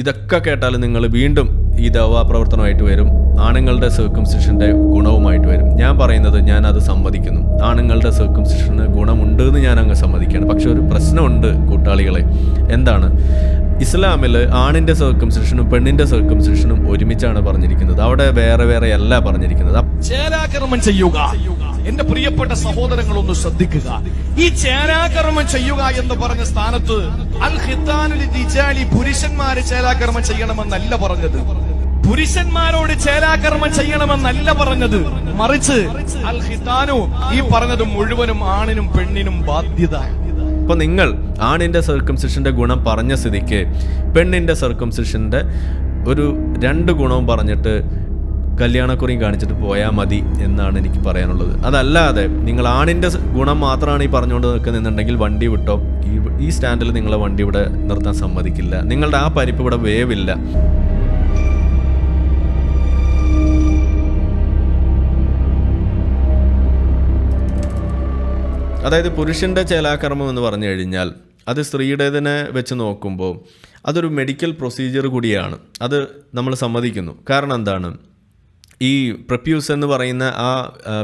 ഇതൊക്കെ കേട്ടാൽ നിങ്ങൾ വീണ്ടും ഈ ദവാ പ്രവർത്തനമായിട്ട് വരും, ആണുങ്ങളുടെ സർക്കംസിഷൻ്റെ ഗുണവുമായിട്ട് വരും. ഞാൻ പറയുന്നത് ഞാൻ അത് സമ്മതിക്കുന്നു, ആണുങ്ങളുടെ സർക്കംസിഷന് ഗുണമുണ്ട് എന്ന് ഞാൻ അങ്ങ് സമ്മതിക്കുകയാണ്. പക്ഷെ ഒരു പ്രശ്നമുണ്ട് കൂട്ടാളികളെ. എന്താണ്? ഇസ്ലാമിൽ ആണിൻ്റെ സർക്കംസിഷനും പെണ്ണിൻ്റെ സർക്കംസിഷനും ഒരുമിച്ചാണ് പറഞ്ഞിരിക്കുന്നത്. അവിടെ വേറെ വേറെ അല്ല പറഞ്ഞിരിക്കുന്നത്. ചേലാകർമ്മം ചെയ്യുക. എന്റെ പ്രിയപ്പെട്ട സഹോദരങ്ങളൊന്ന് ശ്രദ്ധിക്കുക. ഈ ചേലാകർമ്മം ചെയ്യുക എന്ന് പറഞ്ഞ സ്ഥാനത്ത് അൽ ഖിത്താനുൽ റിജാലി പുരുഷന്മാര് ചേലാകർമ്മം ചെയ്യണമെന്നല്ല പറഞ്ഞത്, പുരുഷന്മാരോട് ചേലാകർമ്മം ചെയ്യണമെന്നല്ല പറഞ്ഞത്. മറിച്ച് അൽ ഖിത്താനു ഈ പറഞ്ഞത് മുഴുവനും ആണിനും പെണ്ണിനും ബാധ്യത. അപ്പോൾ നിങ്ങൾ ആണിൻ്റെ സർക്കംസിഷൻ്റെ ഗുണം പറഞ്ഞ സ്ഥിതിക്ക് പെണ്ണിൻ്റെ സർക്കംസിഷൻ്റെ ഒരു 2 ഗുണവും പറഞ്ഞിട്ട് കല്യാണക്കുറിയും കാണിച്ചിട്ട് പോയാൽ മതി എന്നാണ് എനിക്ക് പറയാനുള്ളത്. അതല്ലാതെ നിങ്ങൾ ആണിൻ്റെ ഗുണം മാത്രമാണ് ഈ പറഞ്ഞുകൊണ്ട് നിൽക്കുന്നുണ്ടെങ്കിൽ വണ്ടി വിട്ടോ. ഈ സ്റ്റാൻഡിൽ നിങ്ങളെ വണ്ടി ഇവിടെ നിർത്താൻ സമ്മതിക്കില്ല. നിങ്ങളുടെ ആ പരിപ്പ് ഇവിടെ വേവില്ല. അതായത് പുരുഷൻ്റെ ചേലാകർമ്മം എന്ന് പറഞ്ഞു കഴിഞ്ഞാൽ അത് സ്ത്രീയുടേതിനെ വെച്ച് നോക്കുമ്പോൾ അതൊരു മെഡിക്കൽ പ്രൊസീജിയർ കൂടിയാണ്. അത് നമ്മൾ സമ്മതിക്കുന്നു. കാരണം എന്താണ്? ഈ പ്രപ്യൂസ് എന്ന് പറയുന്ന ആ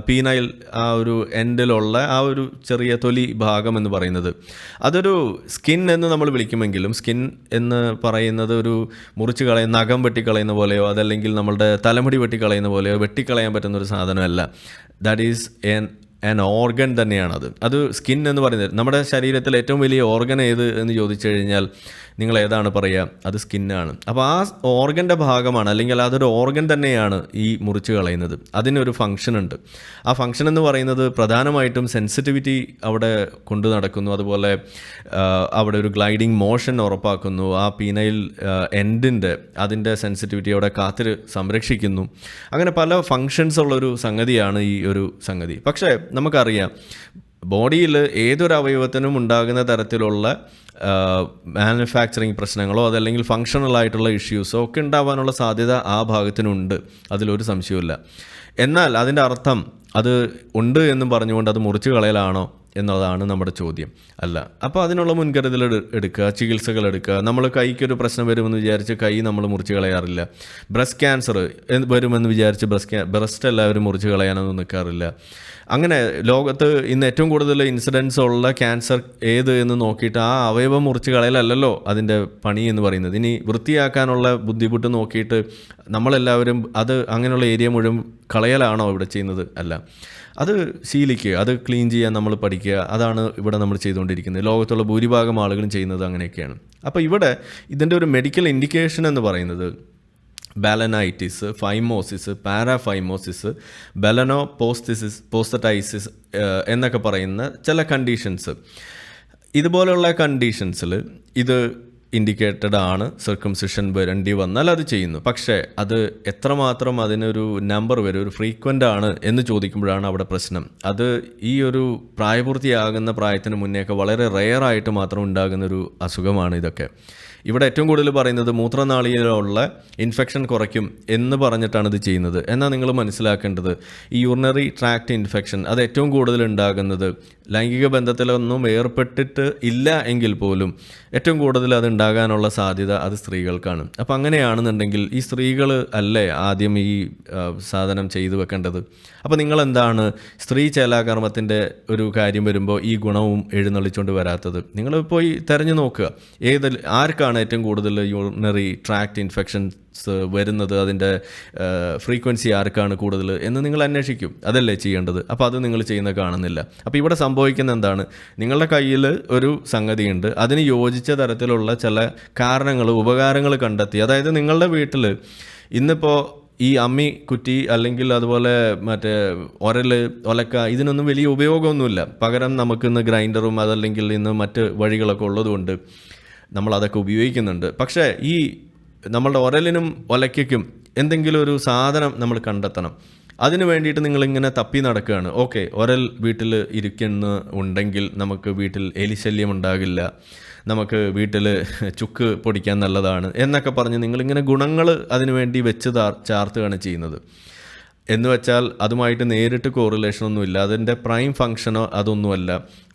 പീനൈൽ ആ ഒരു എൻഡിലുള്ള ആ ഒരു ചെറിയ തൊലി ഭാഗം എന്ന് പറയുന്നത് അതൊരു സ്കിൻ എന്ന് നമ്മൾ വിളിക്കുമെങ്കിലും സ്കിൻ എന്ന് പറയുന്നത് ഒരു മുറിച്ച് കളയുന്ന, നഖം വെട്ടിക്കളയുന്ന പോലെയോ അതല്ലെങ്കിൽ നമ്മളുടെ തലമുടി വെട്ടിക്കളയുന്ന പോലെയോ വെട്ടിക്കളയാൻ പറ്റുന്ന ഒരു സാധനമല്ല. ദാറ്റ് ഈസ് ആൻ ഓർഗൻ തന്നെയാണത്. അത് സ്കിൻ എന്ന് പറയുന്നത് നമ്മുടെ ശരീരത്തിൽ ഏറ്റവും വലിയ ഓർഗൻ ഏത് എന്ന് ചോദിച്ചു കഴിഞ്ഞാൽ നിങ്ങൾ ഏതാണ് പറയുക? അത് സ്കിന്നാണ്. അപ്പോൾ ആ ഓർഗൻ്റെ ഭാഗമാണ്, അല്ലെങ്കിൽ അതൊരു ഓർഗൻ തന്നെയാണ് ഈ മുറിച്ച് കളയുന്നത്. അതിനൊരു ഫങ്ഷൻ ഉണ്ട്. ആ ഫങ്ഷൻ എന്ന് പറയുന്നത് പ്രധാനമായിട്ടും സെൻസിറ്റിവിറ്റി അവിടെ കൊണ്ടു നടക്കുന്നു. അതുപോലെ അവിടെ ഒരു ഗ്ലൈഡിങ് മോഷൻ ഉറപ്പാക്കുന്നു. ആ പീനൈൽ എൻഡിൻ്റെ അതിൻ്റെ സെൻസിറ്റിവിറ്റി അവിടെ കാത്തിൽ സംരക്ഷിക്കുന്നു. അങ്ങനെ പല ഫങ്ഷൻസ് ഉള്ളൊരു സംഗതിയാണ് ഈ ഒരു സംഗതി. പക്ഷേ നമുക്കറിയാം ബോഡിയിൽ ഏതൊരു അവയവത്തിനും ഉണ്ടാകുന്ന തരത്തിലുള്ള മാനുഫാക്ചറിങ് പ്രശ്നങ്ങളോ അതല്ലെങ്കിൽ ഫങ്ഷണൽ ആയിട്ടുള്ള ഇഷ്യൂസോ ഒക്കെ ഉണ്ടാവാനുള്ള സാധ്യത ആ ഭാഗത്തിനുണ്ട്. അതിലൊരു സംശയവുമില്ല. എന്നാൽ അതിൻ്റെ അർത്ഥം അത് ഉണ്ട് എന്നും പറഞ്ഞുകൊണ്ട് അത് മുറിച്ച് കളയലാണോ എന്നതാണ് നമ്മുടെ ചോദ്യം. അല്ല. അപ്പോൾ അതിനുള്ള മുൻകരുതൽ എടുക്കുക, ചികിത്സകൾ എടുക്കുക. നമ്മൾ കൈക്കൊരു പ്രശ്നം വരുമെന്ന് വിചാരിച്ച് കൈ നമ്മൾ മുറിച്ച് കളയാറില്ല. ബ്രസ്റ്റ് ക്യാൻസർ വരുമെന്ന് വിചാരിച്ച് ബ്രസ്റ്റ് എല്ലാവരും മുറിച്ച് കളയാനൊന്നും നിൽക്കാറില്ല. അങ്ങനെ ലോകത്ത് ഇന്ന് ഏറ്റവും കൂടുതൽ ഇൻസിഡൻസ് ഉള്ള ക്യാൻസർ ഏത് എന്ന് നോക്കിയിട്ട് ആ അവയവം മുറിച്ച് കളയലല്ലോ അതിൻ്റെ പണി എന്ന് പറയുന്നത്. ഇനി വൃത്തിയാക്കാനുള്ള ബുദ്ധിമുട്ട് നോക്കിയിട്ട് നമ്മളെല്ലാവരും അത് അങ്ങനെയുള്ള ഏരിയ മുഴുവൻ കളയലാണോ ഇവിടെ ചെയ്യുന്നത്? അല്ല. അത് ശീലിക്കുക, അത് ക്ലീൻ ചെയ്യാൻ നമ്മൾ പഠിക്കുക. അതാണ് ഇവിടെ നമ്മൾ ചെയ്തുകൊണ്ടിരിക്കുന്നത്. ലോകത്തുള്ള ഭൂരിഭാഗം ആളുകളും ചെയ്യുന്നത് അങ്ങനെയൊക്കെയാണ്. അപ്പോൾ ഇവിടെ ഇതിൻ്റെ ഒരു മെഡിക്കൽ ഇൻഡിക്കേഷൻ എന്ന് പറയുന്നത് ബാലനൈറ്റിസ്, ഫൈമോസിസ്, പാരാഫൈമോസിസ്, ബലനോ പോസ്റ്ററ്റൈസിസ് എന്നൊക്കെ പറയുന്ന ചില കണ്ടീഷൻസ്, ഇതുപോലെയുള്ള കണ്ടീഷൻസിൽ ഇത് ഇൻഡിക്കേറ്റഡ് ആണ്. സർക്കംസിഷൻ വരേണ്ടി വന്നാൽ അത് ചെയ്യുന്നു. പക്ഷേ അത് എത്രമാത്രം അതിനൊരു നമ്പർ വരും, ഒരു ഫ്രീക്വൻ്റ് ആണ് എന്ന് ചോദിക്കുമ്പോഴാണ് അവിടെ പ്രശ്നം. അത് ഈ ഒരു പ്രായപൂർത്തിയാകുന്ന പ്രായത്തിന് മുന്നേയൊക്കെ വളരെ റെയറായിട്ട് മാത്രം ഉണ്ടാകുന്നൊരു അസുഖമാണ് ഇതൊക്കെ. ഇവിടെ ഏറ്റവും കൂടുതൽ പറയുന്നത് മൂത്രനാളിയിലുള്ള ഇൻഫെക്ഷൻ കുറയ്ക്കും എന്ന് പറഞ്ഞിട്ടാണ് ഇത് ചെയ്യുന്നത്. എന്നാൽ നിങ്ങൾ മനസ്സിലാക്കേണ്ടത് ഈ യൂറിനറി ട്രാക്ട് ഇൻഫെക്ഷൻ അത് ഏറ്റവും കൂടുതൽ ഉണ്ടാകുന്നത് ലൈംഗിക ബന്ധത്തിലൊന്നും ഏർപ്പെട്ടിട്ട് ഇല്ല എങ്കിൽ പോലും ഏറ്റവും കൂടുതൽ അത് ഉണ്ടാകാനുള്ള സാധ്യത അത് സ്ത്രീകൾക്കാണ്. അപ്പം അങ്ങനെയാണെന്നുണ്ടെങ്കിൽ ഈ സ്ത്രീകൾ അല്ലേ ആദ്യം ഈ സാധനം ചെയ്തു വെക്കേണ്ടത്? അപ്പോൾ നിങ്ങളെന്താണ് സ്ത്രീ ചേലാകർമ്മത്തിൻ്റെ ഒരു കാര്യം വരുമ്പോൾ ഈ ഗുണവും എഴുന്നള്ളിച്ചുകൊണ്ട് വരാത്തത്? നിങ്ങൾ പോയി തിരഞ്ഞു നോക്കുക, ആർക്കാണ് ഏറ്റവും കൂടുതൽ യൂറിനറി ട്രാക്ട് ഇൻഫെക്ഷൻസ് വരുന്നത്, അതിൻ്റെ ഫ്രീക്വൻസി ആർക്കാണ് കൂടുതൽ എന്ന് നിങ്ങൾ അന്വേഷിക്കും. അതല്ലേ ചെയ്യേണ്ടത്? അപ്പോൾ അത് നിങ്ങൾ ചെയ്യുന്നത് കാണുന്നില്ല. അപ്പോൾ ഇവിടെ സംഭവിക്കുന്ന എന്താണ്? നിങ്ങളുടെ കയ്യിൽ ഒരു സംഗതിയുണ്ട്, അതിന് യോജിച്ച തരത്തിലുള്ള ചില കാരണങ്ങൾ, ഉപകാരങ്ങൾ കണ്ടെത്തി. അതായത് നിങ്ങളുടെ വീട്ടിൽ ഇന്നിപ്പോൾ ഈ അമ്മി കുറ്റി അല്ലെങ്കിൽ അതുപോലെ മറ്റേ ഒലക്ക ഇതിനൊന്നും വലിയ ഉപയോഗമൊന്നുമില്ല. പകരം നമുക്കിന്ന് ഗ്രൈൻഡറും അതല്ലെങ്കിൽ ഇന്ന് മറ്റ് വഴികളൊക്കെ ഉള്ളതുകൊണ്ട് നമ്മളതൊക്കെ ഉപയോഗിക്കുന്നുണ്ട്. പക്ഷേ ഈ നമ്മളുടെ ഒരലിനും ഒലയ്ക്കും എന്തെങ്കിലും ഒരു സാധനം നമ്മൾ കണ്ടെത്തണം. അതിന് വേണ്ടിയിട്ട് നിങ്ങളിങ്ങനെ തപ്പി നടക്കുകയാണ്. ഓക്കെ, ഒരൽ വീട്ടിൽ ഉണ്ടെങ്കിൽ നമുക്ക് വീട്ടിൽ എലിശല്യം ഉണ്ടാകില്ല, നമുക്ക് വീട്ടിൽ ചുക്ക് പൊടിക്കാൻ നല്ലതാണ് എന്നൊക്കെ പറഞ്ഞ് നിങ്ങളിങ്ങനെ ഗുണങ്ങൾ അതിനു വേണ്ടി വെച്ച് ചാർത്തുകയാണ് ചെയ്യുന്നത്. എന്ന് വെച്ചാൽ അതുമായിട്ട് നേരിട്ട് കോറിലേഷനൊന്നുമില്ല, അതിൻ്റെ പ്രൈം ഫങ്ഷനോ അതൊന്നുമല്ല.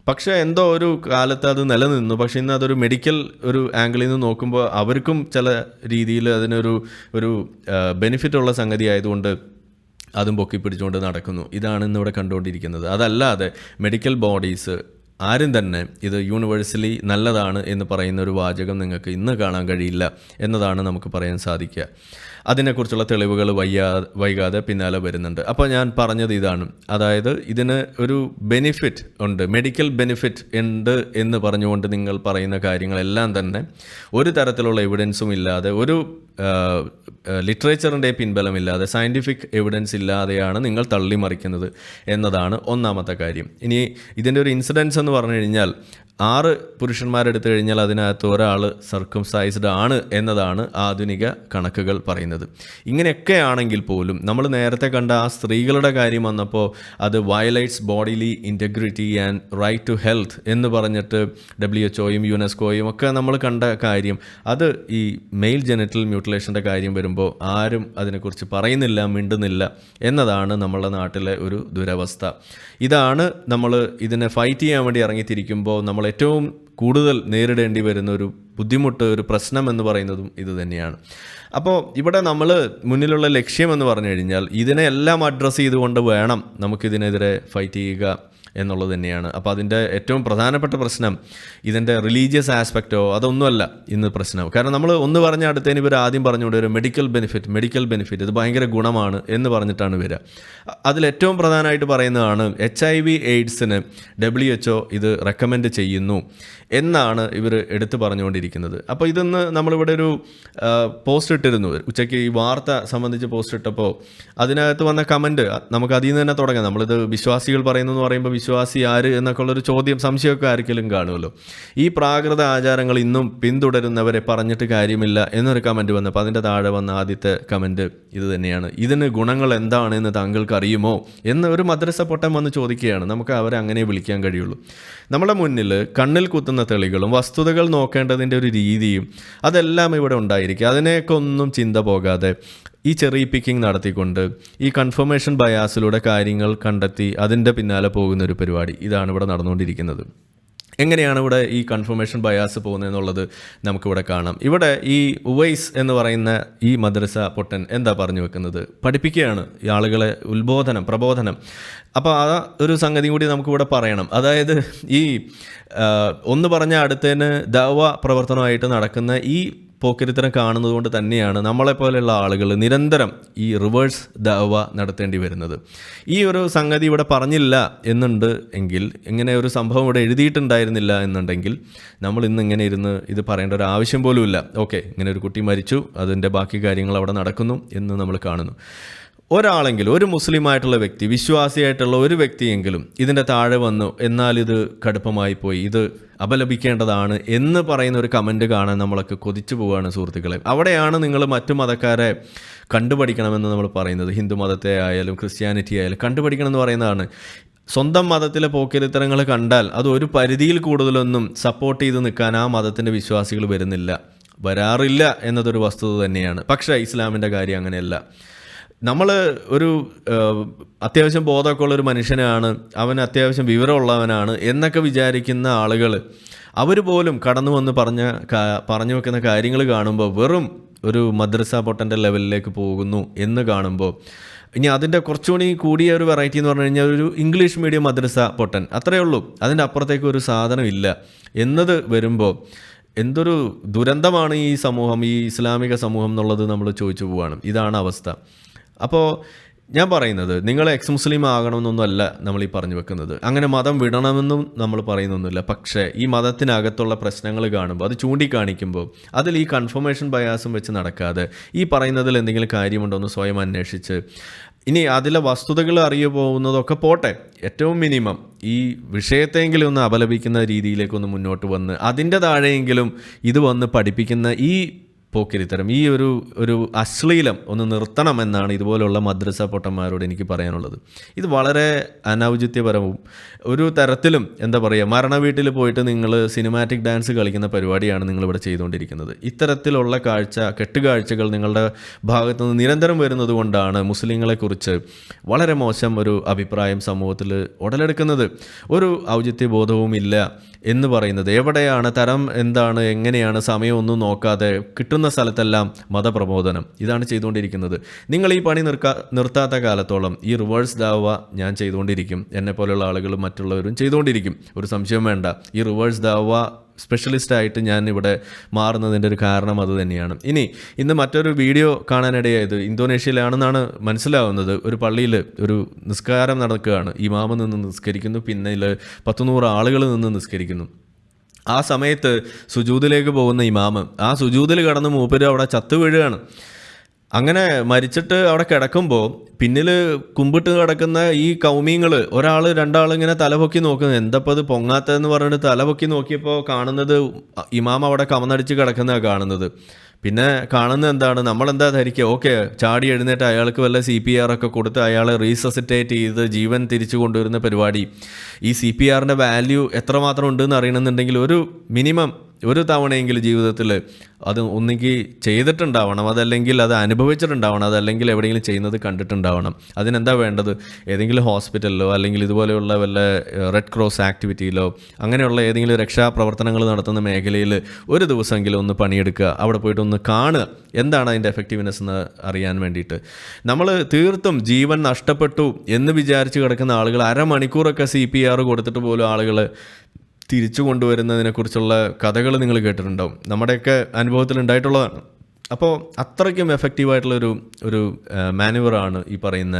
പക്ഷേ എന്തോ ഒരു കാലത്ത് അത് നിലനിന്നു. പക്ഷേ ഇന്ന് അതൊരു മെഡിക്കൽ ഒരു ആംഗിളിൽ നിന്ന് നോക്കുമ്പോൾ അവർക്കും ചില രീതിയിൽ അതിനൊരു ബെനിഫിറ്റ് ഉള്ള സംഗതി ആയതുകൊണ്ട് അതും പൊക്കി പിടിച്ചുകൊണ്ട് നടക്കുന്നു. ഇതാണ് ഇന്നിവിടെ കണ്ടുകൊണ്ടിരിക്കുന്നത്. അതല്ലാതെ മെഡിക്കൽ ബോഡീസ് ആരും തന്നെ ഇത് യൂണിവേഴ്സലി നല്ലതാണ് എന്ന് പറയുന്ന ഒരു വാചകം നിങ്ങൾക്ക് ഇന്ന് കാണാൻ കഴിയില്ല എന്നതാണ് നമുക്ക് പറയാൻ സാധിക്കുക. അതിനെക്കുറിച്ചുള്ള തെളിവുകൾ വൈകാതെ പിന്നാലെ വരുന്നുണ്ട്. അപ്പോൾ ഞാൻ പറഞ്ഞത് ഇതാണ്, അതായത് ഇതിന് ഒരു ബെനിഫിറ്റ് ഉണ്ട്, മെഡിക്കൽ ബെനിഫിറ്റ് ഉണ്ട് എന്ന് പറഞ്ഞുകൊണ്ട് നിങ്ങൾ പറയുന്ന കാര്യങ്ങളെല്ലാം തന്നെ ഒരു തരത്തിലുള്ള എവിഡൻസും ഇല്ലാതെ, ഒരു ലിറ്ററേച്ചറിൻ്റെ പിൻബലമില്ലാതെ, സയൻറ്റിഫിക് എവിഡൻസ് ഇല്ലാതെയാണ് നിങ്ങൾ തള്ളിമറിക്കുന്നത് എന്നതാണ് ഒന്നാമത്തെ കാര്യം. ഇനി ഇതിൻ്റെ ഒരു ഇൻസിഡൻസ് എന്ന് പറഞ്ഞു കഴിഞ്ഞാൽ 6 പുരുഷന്മാരെടുത്തു കഴിഞ്ഞാൽ അതിനകത്ത് ഒരാൾ സർക്കംസൈസ്ഡ് ആണ് എന്നതാണ് ആധുനിക കണക്കുകൾ പറയുന്നത്. ഇങ്ങനെയൊക്കെ ആണെങ്കിൽ പോലും നമ്മൾ നേരത്തെ കണ്ട ആ സ്ത്രീകളുടെ കാര്യം വന്നപ്പോൾ അത് violates bodily integrity and right to health എന്ന് പറഞ്ഞിട്ട് WHO-യും യുനെസ്കോയും ഒക്കെ നമ്മൾ കണ്ട കാര്യം, അത് ഈ മെയിൽ ജെനിറ്റൽ മ്യൂട്ടിലേഷൻ്റെ കാര്യം വരുമ്പോൾ ആരും അതിനെക്കുറിച്ച് പറയുന്നില്ല, മിണ്ടുന്നില്ല എന്നതാണ് നമ്മളുടെ നാട്ടിലെ ഒരു ദുരവസ്ഥ. ഇതാണ് നമ്മൾ ഇതിനെ ഫൈറ്റ് ചെയ്യാൻ വേണ്ടി ഇറങ്ങിത്തിരിക്കുമ്പോൾ നമ്മൾ ഏറ്റവും കൂടുതൽ നേരിടേണ്ടി വരുന്ന ഒരു ബുദ്ധിമുട്ട്, ഒരു പ്രശ്നം എന്ന് പറയുന്നതും ഇത് തന്നെയാണ്. അപ്പോൾ ഇവിടെ നമ്മൾ മുന്നിലുള്ള ലക്ഷ്യം എന്ന് പറഞ്ഞു കഴിഞ്ഞാൽ ഇതിനെ എല്ലാം അഡ്രസ്സ് ചെയ്തുകൊണ്ട് വേണം നമുക്കിതിനെതിരെ ഫൈറ്റ് ചെയ്യുക എന്നുള്ളത് തന്നെയാണ്. അപ്പോൾ അതിൻ്റെ ഏറ്റവും പ്രധാനപ്പെട്ട പ്രശ്നം ഇതിൻ്റെ റിലീജിയസ് ആസ്പെക്റ്റോ അതൊന്നുമല്ല ഇന്ന് പ്രശ്നം. കാരണം നമ്മൾ ഒന്ന് പറഞ്ഞ അടുത്തതിന് ഇവർ ആദ്യം പറഞ്ഞുകൊണ്ട് ഒരു മെഡിക്കൽ ബെനിഫിറ്റ് ഇത് ഭയങ്കര ഗുണമാണ് എന്ന് പറഞ്ഞിട്ടാണ് വരിക. അതിലേറ്റവും പ്രധാനമായിട്ട് പറയുന്നതാണ് HIV AIDS-ന് WHO ഇത് റെക്കമെൻഡ് ചെയ്യുന്നു എന്നാണ് ഇവർ എടുത്തു പറഞ്ഞുകൊണ്ടിരിക്കുന്നത്. അപ്പോൾ ഇതൊന്ന് നമ്മളിവിടെ ഒരു പോസ്റ്റ് ഇട്ടിരുന്നു ഉച്ചയ്ക്ക്, ഈ വാർത്ത സംബന്ധിച്ച് പോസ്റ്റ് ഇട്ടപ്പോൾ അതിനകത്ത് വന്ന കമൻറ്റ് നമുക്ക് അതിൽ നിന്ന് തന്നെ തുടങ്ങാം. നമ്മളിത് വിശ്വാസികൾ പറയുന്നു എന്ന് പറയുമ്പോൾ വിശ്വാസി ആര് എന്നൊക്കെ ഉള്ളൊരു ചോദ്യം, സംശയമൊക്കെ ആർക്കെങ്കിലും കാണുമല്ലോ. ഈ പ്രാകൃത ആചാരങ്ങൾ ഇന്നും പിന്തുടരുന്നവരെ പറഞ്ഞിട്ട് കാര്യമില്ല എന്നൊരു കമൻറ്റ് വന്നപ്പോൾ അതിൻ്റെ താഴെ വന്ന ആദ്യത്തെ കമൻറ്റ് ഇത് തന്നെയാണ്, ഇതിന് ഗുണങ്ങൾ എന്താണെന്ന് താങ്കൾക്ക് അറിയുമോ എന്ന് ഒരു മദ്രസ പൊട്ടൻ വന്ന് ചോദിക്കുകയാണ്. നമുക്ക് അവരെ അങ്ങനെ വിളിക്കാൻ കഴിയുള്ളൂ. നമ്മുടെ മുന്നിൽ കണ്ണിൽ കുത്തുന്ന തെളികളും വസ്തുതകൾ നോക്കേണ്ടതിൻ്റെ ഒരു രീതിയും അതെല്ലാം ഇവിടെ ഉണ്ടായിരിക്കും. അതിനെയൊക്കെ ഒന്നും ചിന്ത പോകാതെ ഈ ചെറിയ പിക്കിംഗ് നടത്തിക്കൊണ്ട് ഈ കൺഫർമേഷൻ ബയാസിലൂടെ കാര്യങ്ങൾ കണ്ടെത്തി അതിൻ്റെ പിന്നാലെ പോകുന്നൊരു പരിപാടി, ഇതാണ് ഇവിടെ നടന്നുകൊണ്ടിരിക്കുന്നത്. എങ്ങനെയാണ് ഇവിടെ ഈ കൺഫർമേഷൻ ബയാസ് പോകുന്നതെന്നുള്ളത് നമുക്കിവിടെ കാണാം. ഇവിടെ ഈ ഉവൈസ് എന്ന് പറയുന്ന ഈ മദ്രസ പൊട്ടൻ എന്താ പറഞ്ഞു വെക്കുന്നത്, പഠിപ്പിക്കുകയാണ് ഈ ആളുകളെ, പ്രബോധനം. അപ്പോൾ ആ ഒരു സംഗതി കൂടി നമുക്കിവിടെ പറയണം. അതായത് ഈ ഒന്ന് പറഞ്ഞ അടുത്തതിന് ദഅവ പ്രവർത്തനമായിട്ട് നടക്കുന്ന ഈ പോക്കിരിത്തരം കാണുന്നത് കൊണ്ട് തന്നെയാണ് നമ്മളെപ്പോലെയുള്ള ആളുകൾ നിരന്തരം ഈ റിവേഴ്സ് ദഅവ നടത്തേണ്ടി വരുന്നത്. ഈ ഒരു സംഗതി ഇവിടെ പറഞ്ഞില്ല എന്നുണ്ട് എങ്കിൽ, ഇങ്ങനെ ഒരു സംഭവം ഇവിടെ എഴുതിയിട്ടുണ്ടായിരുന്നില്ല എന്നുണ്ടെങ്കിൽ നമ്മൾ ഇന്ന് ഇങ്ങനെ ഇരുന്ന് ഇത് പറയേണ്ട ഒരു ആവശ്യം പോലുമില്ല. ഓക്കെ, ഇങ്ങനെ ഒരു കുട്ടി മരിച്ചു, അതിൻ്റെ ബാക്കി കാര്യങ്ങൾ അവിടെ നടക്കുന്നു എന്ന് നമ്മൾ കാണുന്നു. ഒരാളെങ്കിലും, ഒരു മുസ്ലിമായിട്ടുള്ള വ്യക്തി, വിശ്വാസിയായിട്ടുള്ള ഒരു വ്യക്തിയെങ്കിലും ഇതിൻ്റെ താഴെ വന്നു എന്നാൽ ഇത് കടുപ്പമായി പോയി, ഇത് അപലപിക്കേണ്ടതാണ് എന്ന് പറയുന്ന ഒരു കമൻറ്റ് കാണാൻ നമ്മളൊക്കെ കൊതിച്ചു പോവുകയാണ് സുഹൃത്തുക്കളെ. അവിടെയാണ് നിങ്ങൾ മറ്റു മതക്കാരെ കണ്ടുപഠിക്കണമെന്ന് നമ്മൾ പറയുന്നത്. ഹിന്ദു മതത്തെ ആയാലും ക്രിസ്ത്യാനിറ്റി ആയാലും കണ്ടുപഠിക്കണം എന്ന് പറയുന്നതാണ്. സ്വന്തം മതത്തിലെ പോക്കിരിത്തരങ്ങൾ കണ്ടാൽ അത് ഒരു പരിധിയിൽ കൂടുതലൊന്നും സപ്പോർട്ട് ചെയ്ത് നിൽക്കാൻ ആ മതത്തിൻ്റെ വിശ്വാസികൾ വരാറില്ല എന്നതൊരു വസ്തുത തന്നെയാണ്. പക്ഷേ ഇസ്ലാമിൻ്റെ കാര്യം അങ്ങനെയല്ല. നമ്മൾ ഒരു അത്യാവശ്യം ബോധമൊക്കെ ഉള്ളൊരു മനുഷ്യനാണ്, അവൻ അത്യാവശ്യം വിവരമുള്ളവനാണ് എന്നൊക്കെ വിചാരിക്കുന്ന ആളുകൾ, അവർ പോലും കടന്നു വന്ന് പറഞ്ഞു വെക്കുന്ന കാര്യങ്ങൾ കാണുമ്പോൾ വെറും ഒരു മദ്രസ പൊട്ടൻ്റെ ലെവലിലേക്ക് പോകുന്നു എന്ന് കാണുമ്പോൾ, ഇനി അതിൻ്റെ കുറച്ചുകൂടി കൂടിയ ഒരു വെറൈറ്റി എന്ന് പറഞ്ഞു കഴിഞ്ഞാൽ ഒരു ഇംഗ്ലീഷ് മീഡിയം മദ്രസ പൊട്ടൻ, അത്രയേ ഉള്ളൂ. അതിൻ്റെ അപ്പുറത്തേക്ക് ഒരു സാധനം ഇല്ല എന്നത് വരുമ്പോൾ എന്തൊരു ദുരന്തമാണ് ഈ സമൂഹം, ഈ ഇസ്ലാമിക സമൂഹം എന്നുള്ളത് നമ്മൾ ചോദിച്ചു പോവുകയാണ്. ഇതാണ് അവസ്ഥ. അപ്പോൾ ഞാൻ പറയുന്നത് നിങ്ങൾ എക്സ് മുസ്ലിം ആകണമെന്നൊന്നുമല്ല നമ്മൾ ഈ പറഞ്ഞു വെക്കുന്നത്, അങ്ങനെ മതം വിടണമെന്നും നമ്മൾ പറയുന്നൊന്നുമില്ല. പക്ഷേ ഈ മതത്തിനകത്തുള്ള പ്രശ്നങ്ങൾ കാണുമ്പോൾ, അത് ചൂണ്ടിക്കാണിക്കുമ്പോൾ അതിൽ ഈ കൺഫർമേഷൻ ബയാസും വെച്ച് നടക്കാതെ ഈ പറയുന്നതിൽ എന്തെങ്കിലും കാര്യമുണ്ടോ എന്ന് സ്വയം അന്വേഷിച്ച്, ഇനി അതിലെ വസ്തുതകൾ അറിയ പോകുന്നതൊക്കെ പോട്ടെ, ഏറ്റവും മിനിമം ഈ വിഷയത്തെങ്കിലും ഒന്ന് അപലപിക്കുന്ന രീതിയിലേക്കൊന്ന് മുന്നോട്ട് വന്ന് അതിൻ്റെ താഴെയെങ്കിലും ഇത് വന്ന് പഠിപ്പിക്കുന്ന ഈ പോക്കിരിത്തരം, ഈ ഒരു അശ്ലീലം ഒന്ന് നിർത്തണമെന്നാണ് ഇതുപോലുള്ള മദ്രസ പൊട്ടന്മാരോട് എനിക്ക് പറയാനുള്ളത്. ഇത് വളരെ അനൗചിത്യപരവും ഒരു തരത്തിലും എന്താ പറയുക, മരണ വീട്ടിൽ പോയിട്ട് നിങ്ങൾ സിനിമാറ്റിക് ഡാൻസ് കളിക്കുന്ന പരിപാടിയാണ് നിങ്ങളിവിടെ ചെയ്തുകൊണ്ടിരിക്കുന്നത്. ഇത്തരത്തിലുള്ള കെട്ടുകാഴ്ചകൾ നിങ്ങളുടെ ഭാഗത്തുനിന്ന് നിരന്തരം വരുന്നത് കൊണ്ടാണ് മുസ്ലിങ്ങളെക്കുറിച്ച് വളരെ മോശം ഒരു അഭിപ്രായം സമൂഹത്തിൽ ഉടലെടുക്കുന്നത്. ഒരു ഔചിത്യബോധവുമില്ല എന്ന് പറയുന്നത്, എവിടെയാണ്, തരം എന്താണ്, എങ്ങനെയാണ്, സമയമൊന്നും നോക്കാതെ കിട്ടുന്ന സ്ഥലത്തെല്ലാം മതപ്രബോധനം, ഇതാണ് ചെയ്തുകൊണ്ടിരിക്കുന്നത്. നിങ്ങൾ ഈ പണി നിർത്താത്ത കാലത്തോളം ഈ റിവേഴ്സ് ദാവ ഞാൻ ചെയ്തുകൊണ്ടിരിക്കും, എന്നെപ്പോലെയുള്ള ആളുകളും മറ്റുള്ളവരും ചെയ്തുകൊണ്ടിരിക്കും, ഒരു സംശയം വേണ്ട. ഈ റിവേഴ്സ് ദാവ സ്പെഷ്യലിസ്റ്റായിട്ട് ഞാൻ ഇവിടെ മാറുന്നതിൻ്റെ ഒരു കാരണം അത് തന്നെയാണ്. ഇന്ന് മറ്റൊരു വീഡിയോ കാണാനിടയായത് ഇന്തോനേഷ്യയിലാണെന്നാണ് മനസ്സിലാവുന്നത്. ഒരു പള്ളിയിൽ ഒരു നിസ്കാരം നടക്കുകയാണ്, ഇമാമ് നിന്ന് നിസ്കരിക്കുന്നു, പിന്നിൽ 100 ആളുകൾ നിന്ന് നിസ്കരിക്കുന്നു. ആ സമയത്ത് സുജൂദിലേക്ക് പോകുന്ന ഇമാമ് ആ സുജൂദിൽ കടന്ന് മൂപ്പര് അവിടെ ചത്തു വീഴുകയാണ്. അങ്ങനെ മരിച്ചിട്ട് അവിടെ കിടക്കുമ്പോൾ പിന്നിൽ കുമ്പിട്ട് കിടക്കുന്ന ഈ കൗമീങ്ങൾ, ഒരാൾ 2 ആൾ ഇങ്ങനെ തലപൊക്കി നോക്കുന്നത്, എന്തപ്പോൾ അത് പൊങ്ങാത്തതെന്ന് പറഞ്ഞിട്ട് തലപൊക്കി നോക്കിയപ്പോൾ കാണുന്നത് ഇമാം അവിടെ കമന്നടിച്ച് കിടക്കുന്നതാണ് കാണുന്നത്. പിന്നെ കാണുന്നത് എന്താണ്, നമ്മളെന്താ ധരിക്കുക, ഓക്കെ ചാടി എഴുന്നേറ്റ് അയാൾക്ക് വല്ല CPR ഒക്കെ കൊടുത്ത് അയാളെ റീസസിറ്റേറ്റ് ചെയ്ത് ജീവൻ തിരിച്ചു കൊണ്ടുവരുന്ന പരിപാടി. ഈ CPRൻ്റെ വാല്യൂ എത്രമാത്രം ഉണ്ടെന്ന് അറിയണമെന്നുണ്ടെങ്കിൽ ഒരു മിനിമം ഒരു തവണയെങ്കിലും ജീവിതത്തിൽ അത് ഒന്നുകിൽ ചെയ്തിട്ടുണ്ടാവണം, അതല്ലെങ്കിൽ അത് അനുഭവിച്ചിട്ടുണ്ടാവണം, അതല്ലെങ്കിൽ എവിടെയെങ്കിലും ചെയ്യുന്നത് കണ്ടിട്ടുണ്ടാവണം. അതിനെന്താ വേണ്ടത്, ഏതെങ്കിലും ഹോസ്പിറ്റലിലോ അല്ലെങ്കിൽ ഇതുപോലെയുള്ള വല്ല റെഡ് ക്രോസ് ആക്ടിവിറ്റിയിലോ അങ്ങനെയുള്ള ഏതെങ്കിലും രക്ഷാപ്രവർത്തനങ്ങൾ നടത്തുന്ന മേഖലയിൽ ഒരു ദിവസമെങ്കിലും ഒന്ന് പണിയെടുക്കുക, അവിടെ പോയിട്ട് ഒന്ന് കാണുക, എന്താണ് അതിൻ്റെ എഫക്റ്റീവ്നെസ് എന്ന് അറിയാൻ വേണ്ടിയിട്ട്. നമ്മൾ തീർത്തും ജീവൻ നഷ്ടപ്പെട്ടു എന്ന് വിചാരിച്ച് കിടക്കുന്ന ആളുകൾ അരമണിക്കൂറൊക്കെ CPR കൊടുത്തിട്ട് പോലും ആളുകൾ തിരിച്ചു കൊണ്ടുവരുന്നതിനെക്കുറിച്ചുള്ള കഥകൾ നിങ്ങൾ കേട്ടിട്ടുണ്ടാവും, നമ്മുടെയൊക്കെ അനുഭവത്തിൽ ഉണ്ടായിട്ടുള്ളതാണ്. അപ്പോൾ അത്രയ്ക്കും എഫക്റ്റീവായിട്ടുള്ളൊരു മാനുവറാണ് ഈ പറയുന്ന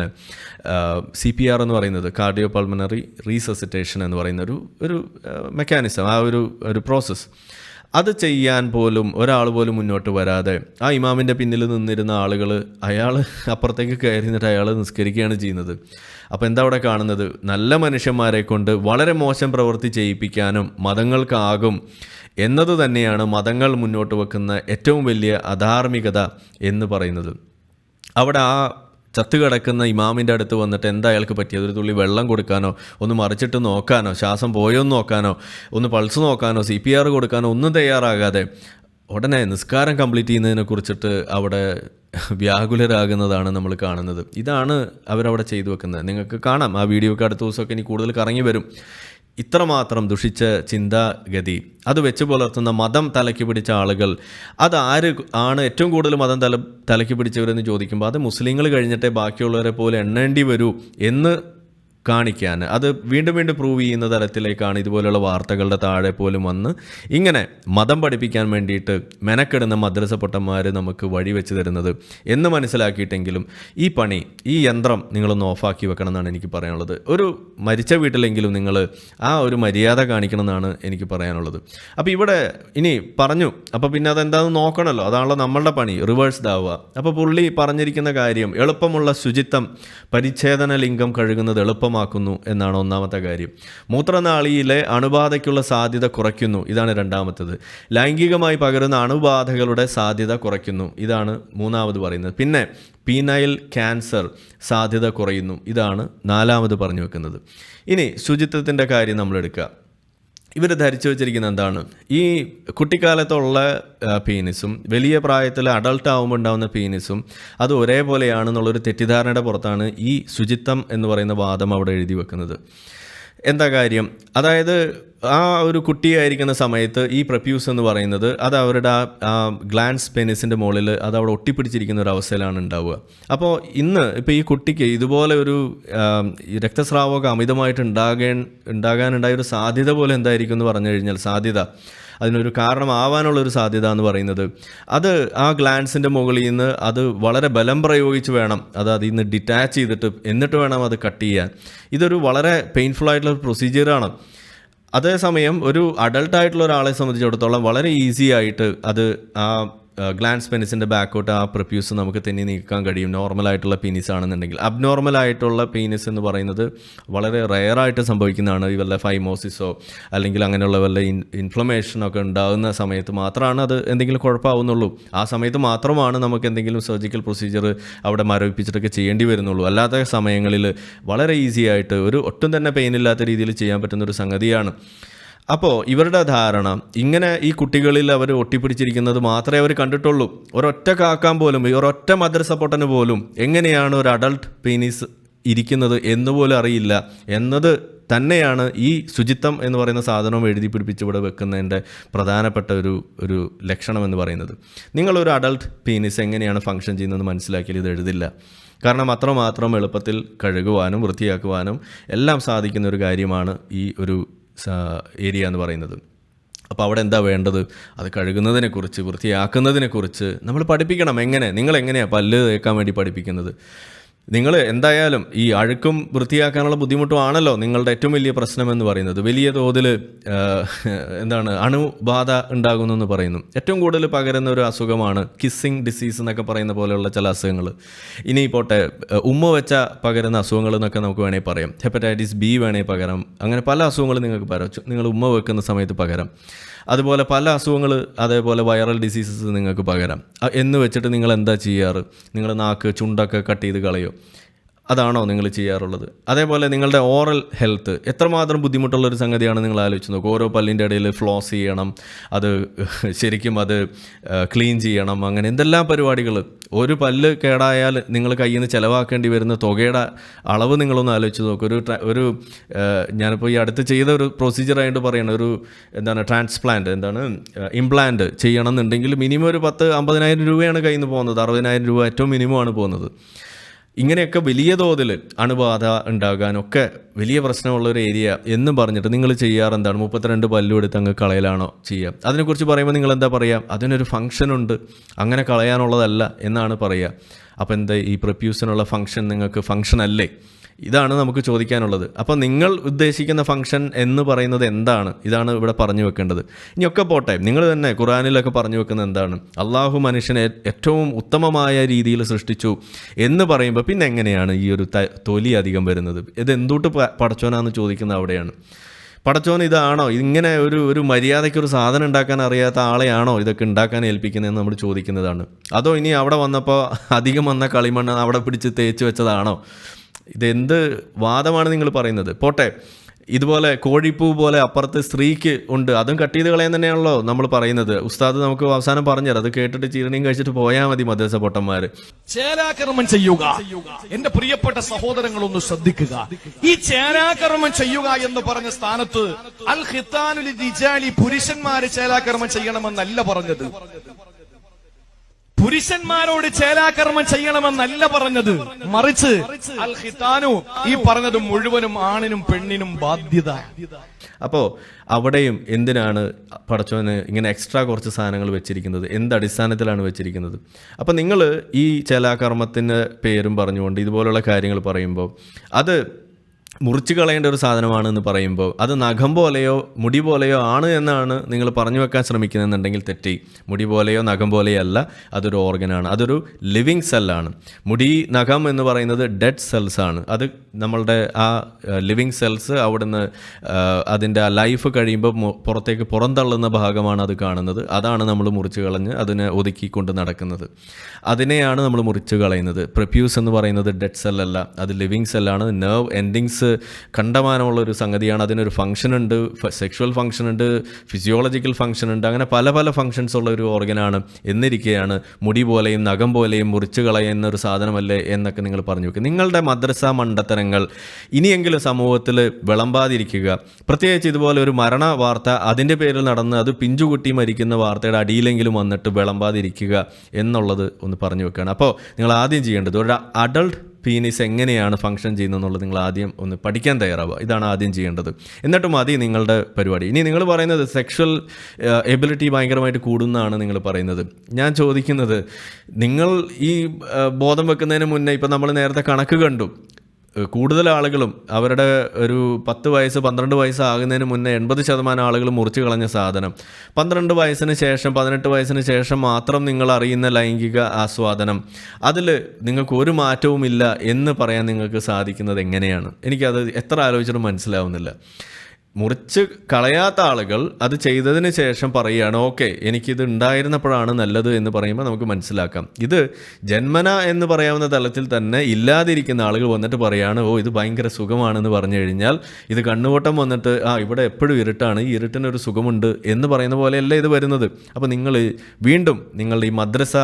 CPR എന്ന് പറയുന്നത്, കാർഡിയോ പൾമണറി റീസസിറ്റേഷൻ എന്ന് പറയുന്ന ഒരു മെക്കാനിസം, ആ ഒരു പ്രോസസ്സ്. അത് ചെയ്യാൻ പോലും ഒരാൾ പോലും മുന്നോട്ട് വരാതെ ആ ഇമാമിൻ്റെ പിന്നിൽ നിന്നിരുന്ന ആളുകൾ അയാൾ അപ്പുറത്തേക്ക് കയറി നിന്നിട്ട് അയാൾ നിസ്കരിക്കുകയാണ് ചെയ്യുന്നത്. അപ്പോൾ എന്താ അവിടെ കാണുന്നത്, നല്ല മനുഷ്യന്മാരെ കൊണ്ട് വളരെ മോശം പ്രവൃത്തി ചെയ്യിപ്പിക്കാനും മതങ്ങൾക്കാകും എന്നത് തന്നെയാണ് മതങ്ങൾ മുന്നോട്ട് വെക്കുന്ന ഏറ്റവും വലിയ അധാർമികത എന്ന് പറയുന്നത്. അവിടെ ആ ചത്തുകിടക്കുന്ന ഇമാമിൻ്റെ അടുത്ത് വന്നിട്ട് എന്താ അയാൾക്ക് പറ്റിയത്, ഒരു തുള്ളി വെള്ളം കൊടുക്കാനോ, ഒന്ന് മറിച്ചിട്ട് നോക്കാനോ, ശ്വാസം പോയോന്ന് നോക്കാനോ, ഒന്ന് പൾസ് നോക്കാനോ, CPR കൊടുക്കാനോ ഒന്നും തയ്യാറാകാതെ ഉടനെ നിസ്കാരം കംപ്ലീറ്റ് ചെയ്യുന്നതിനെ കുറിച്ചിട്ട് അവിടെ വ്യാകുലരാകുന്നതാണ് നമ്മൾ കാണുന്നത്. ഇതാണ് അവരവിടെ ചെയ്തു വെക്കുന്നത്. നിങ്ങൾക്ക് കാണാം ആ വീഡിയോക്ക് അടുത്ത ദിവസമൊക്കെ ഇനി കൂടുതൽ കറങ്ങി വരും. ഇത്രമാത്രം ദുഷിച്ച ചിന്താഗതി, അത് വെച്ച് പുലർത്തുന്ന മതം തലയ്ക്ക് പിടിച്ച ആളുകൾ, അത് ആര് ആണ് ഏറ്റവും കൂടുതൽ മതം തലയ്ക്ക് പിടിച്ചവരെന്ന് ചോദിക്കുമ്പോൾ അത് മുസ്ലിങ്ങൾ കഴിഞ്ഞിട്ടേ ബാക്കിയുള്ളവരെ പോലെ എണ്ണേണ്ടി വരൂ എന്ന് കാണിക്കാൻ, അത് വീണ്ടും വീണ്ടും പ്രൂവ് ചെയ്യുന്ന തരത്തിലേക്കാണ് ഇതുപോലെയുള്ള വാർത്തകളുടെ താഴെ പോലും വന്ന് ഇങ്ങനെ മതം പഠിപ്പിക്കാൻ വേണ്ടിയിട്ട് മെനക്കെടുന്ന മദ്രസ പൊട്ടന്മാർ നമുക്ക് വഴി വെച്ച് തരുന്നത് എന്ന് മനസ്സിലാക്കിയിട്ടെങ്കിലും ഈ യന്ത്രം നിങ്ങളൊന്ന് ഓഫാക്കി വെക്കണം എന്നാണ് എനിക്ക് പറയാനുള്ളത്. ഒരു മരിച്ച വീട്ടിലെങ്കിലും നിങ്ങൾ ആ ഒരു മര്യാദ കാണിക്കണം എന്നാണ് എനിക്ക് പറയാനുള്ളത്. അപ്പോൾ ഇവിടെ ഇനി പറഞ്ഞു, അപ്പോൾ പിന്നെ അതെന്താണെന്ന് നോക്കണമല്ലോ, അതാണല്ലോ നമ്മളുടെ പണി, റിവേഴ്സ് ദാവുക. അപ്പോൾ പുള്ളി പറഞ്ഞിരിക്കുന്ന കാര്യം, എളുപ്പമുള്ള ശുചിത്വം, പരിച്ഛേദന ലിംഗം കഴുകുന്നത് എളുപ്പമാക്കുന്നു എന്നാണ് ഒന്നാമത്തെ കാര്യം. മൂത്രനാളിയിലെ അണുബാധയ്ക്കുള്ള സാധ്യത കുറയ്ക്കുന്നു, ഇതാണ് രണ്ടാമത്തത്. ലൈംഗികമായി പകരുന്ന അണുബാധകളുടെ സാധ്യത കുറയ്ക്കുന്നു, ഇതാണ് മൂന്നാമത് പറയുന്നത്. പിന്നെ പീനൈൽ ക്യാൻസർ സാധ്യത കുറയുന്നു, ഇതാണ് നാലാമത് പറഞ്ഞു വെക്കുന്നത്. ഇനി ശുചിത്വത്തിൻ്റെ കാര്യം നമ്മളെടുക്കുക. ഇവർ ധരിച്ചു വച്ചിരിക്കുന്ന എന്താണ്, ഈ കുട്ടിക്കാലത്തുള്ള പീനിസും വലിയ പ്രായത്തിൽ അഡൾട്ട് ആകുമ്പോൾ ഉണ്ടാകുന്ന പീനിസും അത് ഒരേപോലെയാണെന്നുള്ളൊരു തെറ്റിദ്ധാരണയുടെ പുറത്താണ് ഈ ശുചിത്വം എന്ന് പറയുന്ന വാദം അവിടെ എഴുതി വെക്കുന്നത്. എന്താ കാര്യം, അതായത് ആ ഒരു കുട്ടിയായിരിക്കുന്ന സമയത്ത് ഈ പ്രപ്യൂസ് എന്ന് പറയുന്നത് അത് അവരുടെ ആ ഗ്ലാൻസ് പെനിസിൻ്റെ മുകളിൽ അത് അവിടെ ഒട്ടിപ്പിടിച്ചിരിക്കുന്ന ഒരു അവസ്ഥയിലാണ് ഉണ്ടാവുക. അപ്പോൾ ഇപ്പോൾ ഈ കുട്ടിക്ക് ഇതുപോലെ ഒരു രക്തസ്രാവമൊക്കെ അമിതമായിട്ട് ഉണ്ടാകാനുണ്ടായ ഒരു സാധ്യത പോലെ എന്തായിരിക്കും എന്ന് പറഞ്ഞു കഴിഞ്ഞാൽ, അതിനൊരു കാരണമാവാനുള്ളൊരു സാധ്യത എന്ന് പറയുന്നത് അത് ആ ഗ്ലാൻസിൻ്റെ മുകളിൽ നിന്ന് അത് വളരെ ബലം പ്രയോഗിച്ച് വേണം അത് അതിൽ നിന്ന് ഡിറ്റാച്ച് ചെയ്തിട്ട് എന്നിട്ട് വേണം അത് കട്ട് ചെയ്യാൻ. ഇതൊരു വളരെ പെയിൻഫുൾ ആയിട്ടുള്ള പ്രൊസീജിയറാണ്. അതേസമയം ഒരു അഡൾട്ടായിട്ടുള്ള ഒരാളെ സംബന്ധിച്ചിടത്തോളം വളരെ ഈസി ആയിട്ട് അത് ആ ഗ്ലാൻസ് പെനിസിൻ്റെ ബാക്കോട്ട് ആ പ്രൊപ്യൂസ് നമുക്ക് തെന്നി നീക്കാൻ കഴിയും നോർമലായിട്ടുള്ള പീനിസ് ആണെന്നുണ്ടെങ്കിൽ. അബ്നോർമലായിട്ടുള്ള പീനിസ് എന്ന് പറയുന്നത് വളരെ റെയറായിട്ട് സംഭവിക്കുന്നതാണ്. ഈ വല്ല ഫൈമോസിസോ അല്ലെങ്കിൽ അങ്ങനെയുള്ള വല്ല ഇൻഫ്ലമേഷനൊക്കെ ഉണ്ടാകുന്ന സമയത്ത് മാത്രമാണ് അത് എന്തെങ്കിലും കുഴപ്പമാവുന്നുള്ളൂ. ആ സമയത്ത് മാത്രമാണ് നമുക്ക് എന്തെങ്കിലും സർജിക്കൽ പ്രൊസീജിയർ അവിടെ മരവിപ്പിച്ചിട്ടൊക്കെ ചെയ്യേണ്ടി വരുന്നുള്ളൂ. അല്ലാത്ത സമയങ്ങളിൽ വളരെ ഈസി ആയിട്ട് ഒട്ടും തന്നെ പെയിനില്ലാത്ത രീതിയിൽ ചെയ്യാൻ പറ്റുന്നൊരു സംഗതിയാണ്. അപ്പോൾ ഇവരുടെ ധാരണ ഇങ്ങനെ ഈ കുട്ടികളിൽ അവർ ഒട്ടിപ്പിടിച്ചിരിക്കുന്നത് മാത്രമേ അവർ കണ്ടിട്ടുള്ളൂ. ഒരൊറ്റ കാക്കാൻ പോലും ഒരൊറ്റ മദർ സപ്പോർട്ടിന് പോലും എങ്ങനെയാണ് ഒരു അഡൾട്ട് പീനീസ് ഇരിക്കുന്നത് എന്നുപോലും അറിയില്ല എന്നത് തന്നെയാണ് ഈ ശുചിത്വം എന്ന് പറയുന്ന സാധനം എഴുതി പിടിപ്പിച്ച് ഇവിടെ വെക്കുന്നതിൻ്റെ പ്രധാനപ്പെട്ട ഒരു ലക്ഷണം എന്ന് പറയുന്നത്. നിങ്ങളൊരു അഡൾട്ട് പീനീസ് എങ്ങനെയാണ് ഫങ്ഷൻ ചെയ്യുന്നത് മനസ്സിലാക്കിയാൽ ഇത് എഴുതില്ല. കാരണം അത്രമാത്രം എളുപ്പത്തിൽ കഴുകുവാനും വൃത്തിയാക്കുവാനും എല്ലാം സാധിക്കുന്ന ഒരു കാര്യമാണ് ഈ ഒരു ഏരിയ എന്ന് പറയുന്നത്. അപ്പോൾ അവിടെ എന്താ വേണ്ടത്? അത് കഴുകുന്നതിനെക്കുറിച്ച് വൃത്തിയാക്കുന്നതിനെക്കുറിച്ച് നമ്മൾ പഠിപ്പിക്കണം. നിങ്ങളെങ്ങനെയാണ് പല്ല് തേക്കാൻ വേണ്ടി പഠിപ്പിക്കുന്നത്? നിങ്ങൾ എന്തായാലും ഈ അഴുക്കും വൃത്തിയാക്കാനുള്ള ബുദ്ധിമുട്ടും ആണല്ലോ നിങ്ങളുടെ ഏറ്റവും വലിയ പ്രശ്നം എന്ന് പറയുന്നത്. വലിയ തോതിൽ അണുബാധ ഉണ്ടാകുന്നു എന്ന് പറയുന്നു. ഏറ്റവും കൂടുതൽ പകരുന്ന ഒരു അസുഖമാണ് കിസ്സിങ് ഡിസീസ് എന്നൊക്കെ പറയുന്ന പോലെയുള്ള ചില അസുഖങ്ങൾ. ഇനി പോട്ടെ, ഉമ്മ വെച്ച പകരുന്ന അസുഖങ്ങൾ എന്നൊക്കെ നമുക്ക് വേണമെങ്കിൽ പറയാം. ഹെപ്പറ്റൈറ്റിസ് ബി വേണമെങ്കിൽ പകരം. അങ്ങനെ പല അസുഖങ്ങളും നിങ്ങൾക്ക് പറയാം. നിങ്ങൾ ഉമ്മ വെക്കുന്ന സമയത്ത് പകരം. അതുപോലെ പല അസുഖങ്ങൾ, അതേപോലെ വൈറൽ ഡിസീസസ് നിങ്ങൾക്ക് പകരാം. എന്ന് വെച്ചിട്ട് നിങ്ങൾ എന്താ ചെയ്യാറ്? നിങ്ങൾ നാക്ക് ചുണ്ടൊക്കെ കട്ട് ചെയ്ത് കളയോ? അതാണോ നിങ്ങൾ ചെയ്യാറുള്ളത്? അതേപോലെ നിങ്ങളുടെ ഓറൽ ഹെൽത്ത് എത്രമാത്രം ബുദ്ധിമുട്ടുള്ളൊരു സംഗതിയാണ് നിങ്ങൾ ആലോചിച്ച് നോക്കുക. ഓരോ പല്ലിൻ്റെ ഇടയിൽ ഫ്ലോസ് ചെയ്യണം, അത് ശരിക്കും അത് ക്ലീൻ ചെയ്യണം, അങ്ങനെ എന്തെല്ലാം പരിപാടികൾ. ഒരു പല്ല് കേടായാൽ നിങ്ങൾ കയ്യിൽ നിന്ന് ചിലവാക്കേണ്ടി വരുന്ന തുകയുടെ അളവ് നിങ്ങളൊന്ന് ആലോചിച്ച് നോക്കുക. ഒരു ഞാനിപ്പോൾ ഈ അടുത്ത് ചെയ്ത ഒരു പ്രൊസീജിയറായിട്ട് പറയണം, ട്രാൻസ്പ്ലാന്റ് ഇംപ്ലാന്റ് ചെയ്യണം എന്നുണ്ടെങ്കിൽ മിനിമം ഒരു 50,000 രൂപയാണ് കയ്യിൽ നിന്ന് പോകുന്നത്. 60,000 രൂപ ഏറ്റവും മിനിമമാണ് പോകുന്നത്. ഇങ്ങനെയൊക്കെ വലിയ തോതിൽ അണുബാധ ഉണ്ടാകാനൊക്കെ വലിയ പ്രശ്നമുള്ളൊരു ഏരിയ എന്ന് പറഞ്ഞിട്ട് നിങ്ങൾ ചെയ്യാറ് എന്താണ്? 32 പല്ലും എടുത്ത് അങ്ങ് കളയലാണോ ചെയ്യുക? അതിനെക്കുറിച്ച് പറയുമ്പോൾ നിങ്ങൾ എന്താ പറയുക? അതിനൊരു ഫംഗ്ഷനുണ്ട്, അങ്ങനെ കളയാനുള്ളതല്ല എന്നാണ് പറയുക. അപ്പോൾ എന്താ ഈ പ്രൊപ്യൂസിനുള്ള ഫംഗ്ഷൻ നിങ്ങൾക്ക് ഫംഗ്ഷൻ അല്ലേ? ഇതാണ് നമുക്ക് ചോദിക്കാനുള്ളത്. അപ്പോൾ നിങ്ങൾ ഉദ്ദേശിക്കുന്ന ഫംഗ്ഷൻ എന്ന് പറയുന്നത് എന്താണ്? ഇതാണ് ഇവിടെ പറഞ്ഞു വെക്കേണ്ടത്. ഇനിയൊക്കെ പോട്ടെ, നിങ്ങൾ തന്നെ ഖുർആനിലൊക്കെ പറഞ്ഞു വെക്കുന്നത് എന്താണ്? അള്ളാഹു മനുഷ്യനെ ഏറ്റവും ഉത്തമമായ രീതിയിൽ സൃഷ്ടിച്ചു എന്ന് പറയുമ്പോൾ പിന്നെ എങ്ങനെയാണ് ഈ ഒരു തൊലി അധികം വരുന്നത്? ഇത് എന്തുകൊണ്ട് പടച്ചോനാന്ന് ചോദിക്കുന്നത് അവിടെയാണ്. പടച്ചോൻ ഇതാണോ, ഇങ്ങനെ ഒരു മര്യാദയ്ക്കൊരു സാധനം ഉണ്ടാക്കാൻ അറിയാത്ത ആളെയാണോ ഇതൊക്കെ ഉണ്ടാക്കാൻ ഏൽപ്പിക്കുന്നതെന്ന് നമ്മൾ ചോദിക്കുന്നതാണ്. അതോ ഇനി അവിടെ വന്നപ്പോൾ അധികം വന്ന കളിമണ്ണ് അവിടെ പിടിച്ച് തേച്ച് വെച്ചതാണോ? ഇതെന്ത് വാദമാണ് നിങ്ങൾ പറയുന്നത്? പോട്ടെ, ഇതുപോലെ കോഴിപ്പൂ പോലെ അപ്പുറത്ത് സ്ത്രീക്ക് ഉണ്ട്, അതും കട്ട് ചെയ്ത് കളയാൻ തന്നെയാണല്ലോ നമ്മൾ പറയുന്നത്. ഉസ്താദ് നമുക്ക് അവസാനം പറഞ്ഞുതരാം, അത് കേട്ടിട്ട് ചീരണിയും കഴിച്ചിട്ട് പോയാൽ മതി മദ്രസ പൊട്ടന്മാര്. ചേലാകർമ്മം ചെയ്യുക. എന്റെ പ്രിയപ്പെട്ട സഹോദരങ്ങളൊന്ന് ശ്രദ്ധിക്കുക. ഈ ചേലാകർമ്മം ചെയ്യുക എന്ന് പറഞ്ഞ സ്ഥാനത്ത് അൽ ഖിത്താനുൽ റിജാലി പുരുഷന്മാര് ചേലാകർമ്മം ചെയ്യണമെന്നല്ല പറഞ്ഞത്. പുരുഷന്മാരോട് ചേലാകർമ്മം ചെയ്യണമെന്നല്ല പറഞ്ഞത്. മറിച്ച് അൽ ഖിത്താനു ഈ പറഞ്ഞത് മുഴുവനും ആണിനും പെണ്ണിനും ബാധ്യത. അപ്പോൾ അവിടെയും എന്തിനാണ് പടച്ചോന് ഇങ്ങനെ എക്സ്ട്രാ കുറച്ച് സാധനങ്ങൾ വെച്ചിരിക്കുന്നത്? എന്ത് അടിസ്ഥാനത്തിലാണ് വെച്ചിരിക്കുന്നത്? അപ്പോൾ നിങ്ങൾ ഈ ചേലാകർമ്മത്തിൻ്റെ പേരും പറഞ്ഞുകൊണ്ട് ഇതുപോലുള്ള കാര്യങ്ങൾ പറയുമ്പോൾ അത് മുറിച്ച് കളയേണ്ട ഒരു സാധനമാണെന്ന് പറയുമ്പോൾ അത് നഖം പോലെയോ മുടി പോലെയോ ആണ് എന്നാണ് നിങ്ങൾ പറഞ്ഞു വെക്കാൻ ശ്രമിക്കുന്നതെന്നുണ്ടെങ്കിൽ തെറ്റി. മുടി പോലെയോ നഖം പോലെയോ അല്ല, അതൊരു ഓർഗനാണ്, അതൊരു ലിവിങ് സെല്ലാണ്. മുടി നഖം എന്ന് പറയുന്നത് ഡെഡ് സെൽസാണ്. അത് നമ്മളുടെ ആ ലിവിങ് സെൽസ് അവിടുന്ന് അതിൻ്റെ ആ ലൈഫ് കഴിയുമ്പോൾ പുറത്തേക്ക് പുറന്തള്ളുന്ന ഭാഗമാണ് അത് കാണുന്നത്. അതാണ് നമ്മൾ മുറിച്ച് കളഞ്ഞ് അതിനെ ഒതുക്കിക്കൊണ്ട് നടക്കുന്നത്. അതിനെയാണ് നമ്മൾ മുറിച്ച് കളയുന്നത്. പ്രൊപ്യൂസ് എന്ന് പറയുന്നത് ഡെഡ് സെല്ലല്ല, അത് ലിവിങ് സെല്ലാണ്. നെർവ് എൻഡിങ്സ് കണ്ടമാനമുള്ളൊരു സംഗതിയാണ്. അതിനൊരു ഫംഗ്ഷനുണ്ട്, സെക്ഷുവൽ ഫംഗ്ഷനുണ്ട്, ഫിസിയോളജിക്കൽ ഫംഗ്ഷനുണ്ട്, അങ്ങനെ പല പല ഫംഗ്ഷൻസ് ഉള്ള ഒരു ഓർഗനാണ്. എന്നിരിക്കെയാണ് മുടി പോലെയും നഖം പോലെയും മുറിച്ച് കളയുന്ന ഒരു സാധനമല്ലേ എന്നൊക്കെ നിങ്ങൾ പറഞ്ഞു വെക്കുക. നിങ്ങളുടെ മദ്രസ മണ്ടത്തരങ്ങൾ ഇനിയെങ്കിലും സമൂഹത്തിൽ വിളമ്പാതിരിക്കുക. പ്രത്യേകിച്ച് ഇതുപോലെ ഒരു മരണ വാർത്ത അതിൻ്റെ പേരിൽ നടന്ന് അത് പിഞ്ചുകുട്ടി മരിക്കുന്ന വാർത്തയുടെ അടിയിലെങ്കിലും വന്നിട്ട് വിളമ്പാതിരിക്കുക എന്നുള്ളത് ഒന്ന് പറഞ്ഞു വെക്കുകയാണ്. അപ്പോൾ നിങ്ങൾ ആദ്യം ചെയ്യേണ്ടത് ഒരു അഡൾട്ട് പീനിസ് എങ്ങനെയാണ് ഫംഗ്ഷൻ ചെയ്യുന്നത് എന്നുള്ളത് നിങ്ങൾ ആദ്യം ഒന്ന് പഠിക്കാൻ തയ്യാറാവുക. ഇതാണ് ആദ്യം ചെയ്യേണ്ടത്. എന്നിട്ട് മതി നിങ്ങളുടെ പരിപാടി. ഇനി നിങ്ങൾ പറയുന്നത് സെക്ഷൽ എബിലിറ്റി ഭയങ്കരമായിട്ട് കൂടുന്നതാണ് നിങ്ങൾ പറയുന്നത്. ഞാൻ ചോദിക്കുന്നത്, നിങ്ങൾ ഈ ബോധം വെക്കുന്നതിന് മുന്നേ ഇപ്പം നമ്മൾ നേരത്തെ കണക്ക് കണ്ടു, കൂടുതൽ ആളുകളും അവരുടെ ഒരു 10 വയസ്സ് 12 വയസ്സാകുന്നതിന് മുന്നേ 80% ആളുകൾ മുറിച്ച് കളഞ്ഞ സാധനം 12 വയസ്സിന് ശേഷം 18 വയസ്സിന് ശേഷം മാത്രം നിങ്ങൾ അറിയുന്ന ലൈംഗിക ആസ്വാദനം, അതിൽ നിങ്ങൾക്ക് ഒരു മാറ്റവുമില്ല എന്ന് പറയാൻ നിങ്ങൾക്ക് സാധിക്കുന്നത് എങ്ങനെയാണ്? എനിക്കത് എത്ര ആലോചിച്ചിട്ടും മനസ്സിലാവുന്നില്ല. മുറിച്ച് കളയാത്ത ആളുകൾ അത് ചെയ്തതിന് ശേഷം പറയുകയാണ് ഓക്കെ എനിക്കിത് ഉണ്ടായിരുന്നപ്പോഴാണ് നല്ലത് എന്ന് പറയുമ്പോൾ നമുക്ക് മനസ്സിലാക്കാം. ഇത് ജന്മന എന്ന് പറയാവുന്ന തലത്തിൽ തന്നെ ഇല്ലാതിരിക്കുന്ന ആളുകൾ വന്നിട്ട് പറയുകയാണ് ഇത് ഭയങ്കര സുഖമാണെന്ന് പറഞ്ഞു കഴിഞ്ഞാൽ ഇത് കണ്ണുവട്ടം വന്നിട്ട് ഇവിടെ എപ്പോഴും ഇരുട്ടാണ്, ഈ ഇരുട്ടിനൊരു സുഖമുണ്ട് എന്ന് പറയുന്ന പോലെയല്ല ഇത് വരുന്നത്. അപ്പോൾ നിങ്ങൾ വീണ്ടും നിങ്ങളുടെ ഈ മദ്രസ